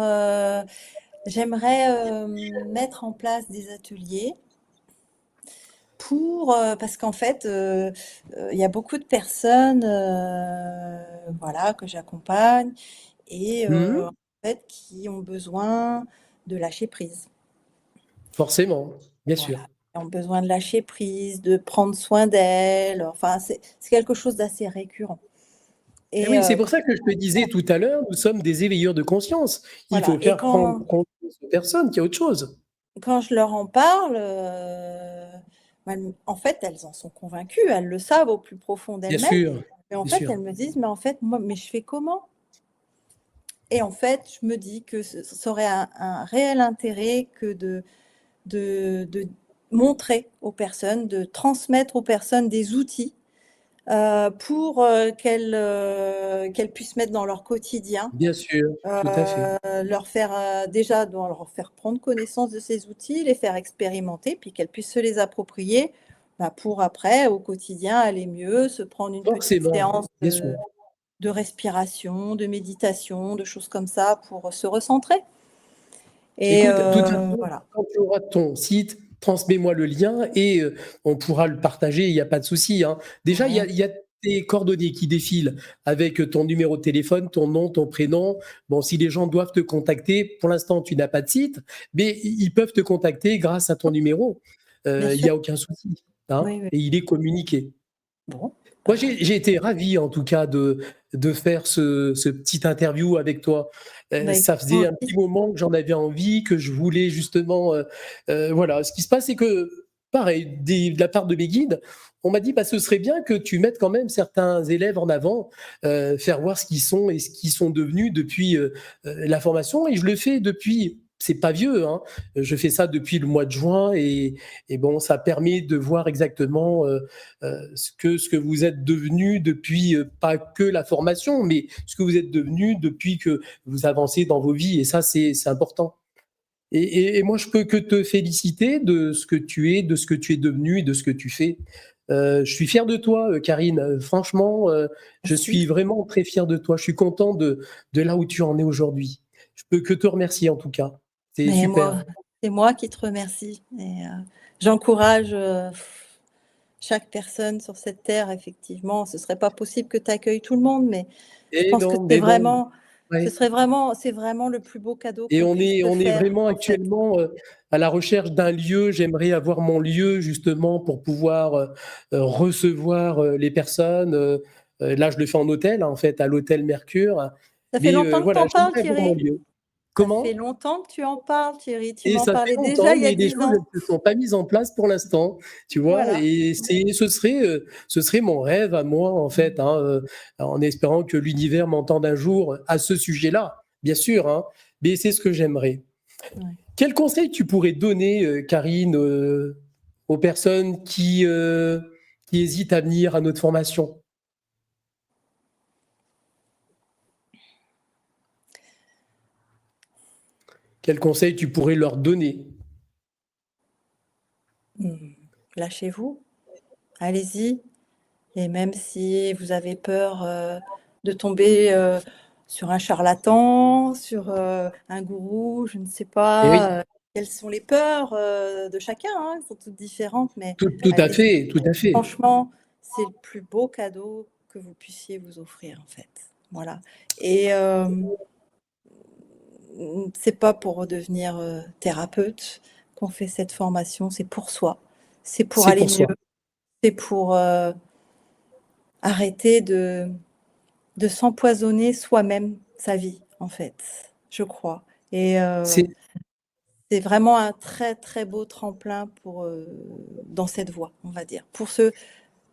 j'aimerais, mettre en place des ateliers pour, parce qu'en fait, il y a beaucoup de personnes, voilà, que j'accompagne et Mmh. en fait, qui ont besoin de lâcher prise. Forcément, bien Voilà, sûr. qui ont besoin de lâcher prise, de prendre soin d'elles, enfin, c'est quelque chose d'assez récurrent Et et oui, c'est pour quand ça que je te disais tout à l'heure, nous sommes des éveilleurs de conscience. Il voilà faut et faire prendre conscience aux personnes qu'il y a autre chose. quand je leur en parle, ben, en fait, elles en sont convaincues, elles le savent au plus profond Bien d'elles-mêmes sûr, et en bien fait, sûr. elles me disent: «Mais en fait, moi, mais je fais comment?» Et en fait, je me dis que ça aurait un réel intérêt que de montrer aux personnes, de transmettre aux personnes des outils, pour, qu'elles puissent mettre dans leur quotidien, Bien sûr, tout à fait. leur faire, déjà dans leur faire prendre connaissance de ces outils, les faire expérimenter, puis qu'elles puissent se les approprier, bah, pour après, au quotidien, aller mieux, se prendre une petite Forcément, séance bien sûr. de respiration, de méditation, de choses comme ça pour se recentrer et Écoute, de toute façon, voilà. quand tu auras ton site, transmets-moi le lien et on pourra le partager, il y a pas de souci, hein. Déjà, il y a Ouais, il y a tes coordonnées qui défilent avec ton numéro de téléphone, ton nom, ton prénom. Bon, si les gens doivent te contacter, pour l'instant, tu n'as pas de site, mais ils peuvent te contacter grâce à ton numéro. bien Il sûr. y a aucun souci, hein, Oui, oui. et il est communiqué. Bon, Moi, bah, j'ai été ravi, en tout cas, de faire ce petit interview avec toi. écoute, Ça moi faisait un petit aussi. moment que j'en avais envie, que je voulais justement, voilà. Ce qui se passe, c'est que, pareil, de la part de mes guides, on m'a dit: «Bah, ce serait bien que tu mettes quand même certains élèves en avant, faire voir ce qu'ils sont et ce qu'ils sont devenus depuis, la formation» et je le fais depuis c'est pas vieux, hein. Je fais ça depuis le mois de juin et bon, ça permet de voir exactement ce que vous êtes devenu depuis, pas que la formation, mais ce que vous êtes devenu depuis que vous avancez dans vos vies. Et ça, c'est important. Et moi, je peux que te féliciter de ce que tu es, de ce que tu es devenu et de ce que tu fais. Je suis fier de toi, Karine. Franchement, je suis Merci. vraiment très fier de toi. Je suis content de là où tu en es aujourd'hui. Je peux que te remercier en tout cas. C'est Mais super. moi, c'est moi qui te remercie et j'encourage, chaque personne sur cette terre effectivement. Ce serait pas possible que tu accueilles tout le monde, mais je pense que Mais non. Ouais. c'est vraiment le plus beau cadeau Et qu'on puisse te on est faire, vraiment en fait. actuellement à la recherche d'un lieu. J'aimerais avoir mon lieu justement pour pouvoir recevoir les personnes. Là, je le fais en hôtel, en fait, à l'hôtel Mercure. Ça fait Mais longtemps que tu voilà, en parles, j'aimerais avoir mon Thierry? lieu. Ça fait Comment? longtemps que tu en parles, Thierry. Tu Et m'en ça fait parlais déjà longtemps, il y a mais les 10 choses ans. ne se sont pas mises en place pour l'instant, tu vois. Voilà. Et ce serait mon rêve à moi, en fait, hein, en espérant que l'univers m'entende un jour à ce sujet-là, bien sûr, hein, mais c'est ce que j'aimerais. Ouais. Quel conseil tu pourrais donner, Karine, aux personnes qui hésitent à venir à notre formation? Quel conseil tu pourrais leur donner? Mmh. Lâchez-vous, allez-y et même si vous avez peur, de tomber, sur un charlatan, sur, un gourou, je ne sais Eh oui, pas, quelles sont les peurs, de chacun, hein, elles sont toutes différentes, mais tout à allez-y. fait, tout à fait. Franchement, c'est le plus beau cadeau que vous puissiez vous offrir, en fait. Voilà et c'est pas pour devenir, thérapeute qu'on fait cette formation, c'est pour soi, c'est pour C'est aller pour mieux, soi. c'est pour, arrêter de s'empoisonner soi-même sa vie, en fait, je crois et C'est c'est vraiment un très, très beau tremplin pour, dans cette voie, on va dire.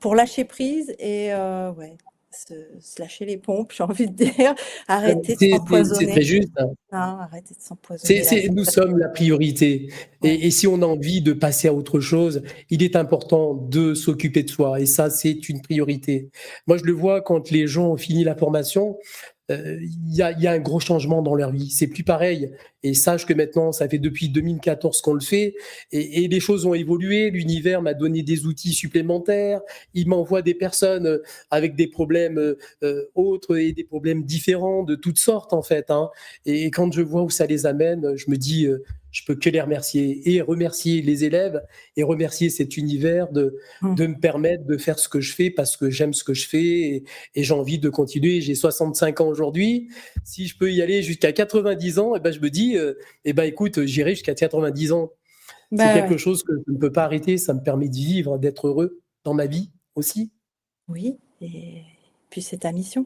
Pour lâcher prise et ouais, se lâcher les pompes, j'ai envie de dire, arrêter de c'est s'empoisonner, très juste, hein. hein, arrêter de s'empoisonner la vie Nous parce que sommes la priorité. ouais. Et si on a envie de passer à autre chose, il est important de s'occuper de soi. Et ça, c'est une priorité. Moi, je le vois quand les gens ont fini la formation, il y a un gros changement dans leur vie. C'est plus pareil. Et sache que maintenant, ça fait depuis 2014 qu'on le fait. Et les choses ont évolué. L'univers m'a donné des outils supplémentaires. Il m'envoie des personnes avec des problèmes autres et des problèmes différents de toutes sortes, en fait, hein. Et quand je vois où ça les amène, je me dis, je peux que les remercier et remercier les élèves et remercier cet univers Mmh. de me permettre de faire ce que je fais parce que j'aime ce que je fais et j'ai envie de continuer. J'ai 65 ans aujourd'hui. Si je peux y aller jusqu'à 90 ans, et ben je me dis, écoute, j'irai jusqu'à 90 ans. C'est Bah, quelque ouais. chose que je ne peux pas arrêter. Ça me permet d'y vivre, d'être heureux dans ma vie aussi. Oui et puis c'est ta mission.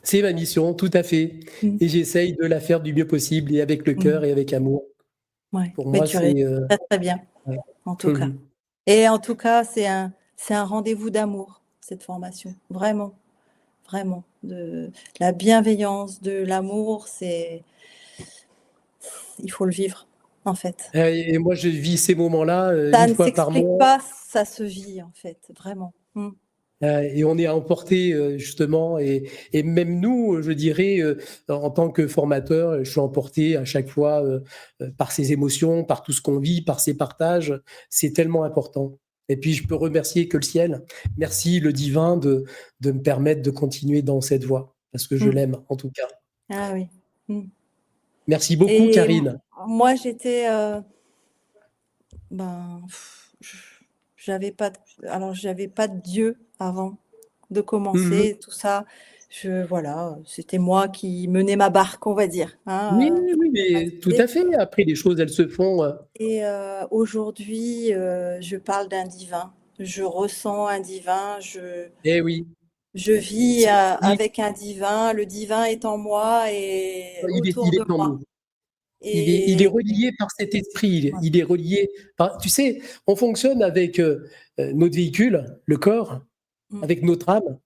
C'est ma mission, tout à fait. Mmh. Et j'essaye de la faire du mieux possible et avec le Mmh. cœur et avec amour. Ouais, Pour mais moi, tu réussis c'est très, très bien, ouais. en tout cas Mmh. et en tout cas, c'est un rendez-vous d'amour, cette formation. Vraiment, vraiment. De la bienveillance, de l'amour, c'est il faut le vivre, en fait. Et moi, je vis ces moments-là Ça une ne fois par s'explique mois. pas, ça se vit, en fait, vraiment. Mmh. Et on est emporté justement, et même nous, je dirais, en tant que formateur, je suis emporté à chaque fois par ces émotions, par tout ce qu'on vit, par ces partages. C'est tellement important. Et puis, je peux remercier que le ciel. Merci le divin de me permettre de continuer dans cette voie, parce que je Mmh. l'aime en tout cas. Ah oui. Mmh Merci beaucoup, et Karine. moi, j'étais, ben, j j'avais pas d alors j'avais pas de Dieu avant de Mhm. commencer tout ça. Voilà, c'était moi qui menais ma barque, on va dire, Oui, hein, oui, pour mais tout pratiquer à fait. Après, les choses, elles se font. et aujourd'hui, je parle d'un divin. Je ressens un divin, Eh oui, je vis, c'est- il, avec un divin. Le divin est en moi et autour il de est en moi nous. Il est et relié par cet esprit. ouais. Il est relié par. Tu sais, on fonctionne avec notre véhicule, le corps, Mmh. avec notre âme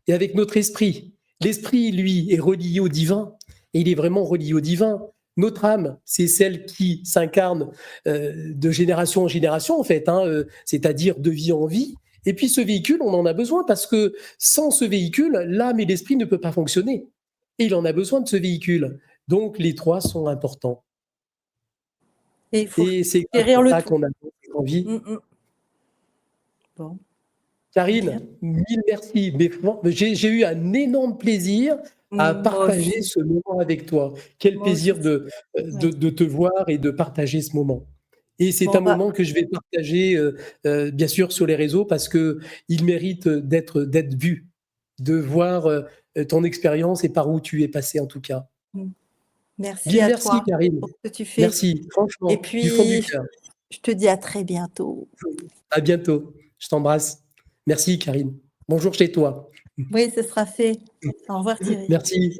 et avec notre esprit. L'esprit, lui, est relié au divin et il est vraiment relié au divin. Notre âme, c'est celle qui s'incarne de génération en génération, en fait, hein, c'est-à-dire de vie en vie. Et puis ce véhicule, on en a besoin parce que sans ce véhicule, l'âme et l'esprit ne peuvent pas fonctionner. Et il en a besoin de ce véhicule. Donc les trois sont importants. Et il faut Et c'est grâce chérir à le ça tout. qu'on a envie. Bon, bien. Karine, mille merci. Mais j'ai eu un énorme plaisir à Moi partager aussi, ce moment avec toi. Quel moi aussi. plaisir Ouais. de te voir et de partager ce moment. Et c'est Bon, un moment que je vais partager, bien sûr, sur les réseaux parce qu'il mérite d'être vu, de voir ton expérience et par où tu es passé en tout cas. merci Mille à merci, toi Karine. pour ce que tu fais. Merci, Et franchement, du fond du puis, cœur. je te dis à très bientôt. À bientôt. Je t'embrasse. Merci, Karine. Bonjour chez toi. Oui, ce sera fait. Au revoir Thierry. Merci.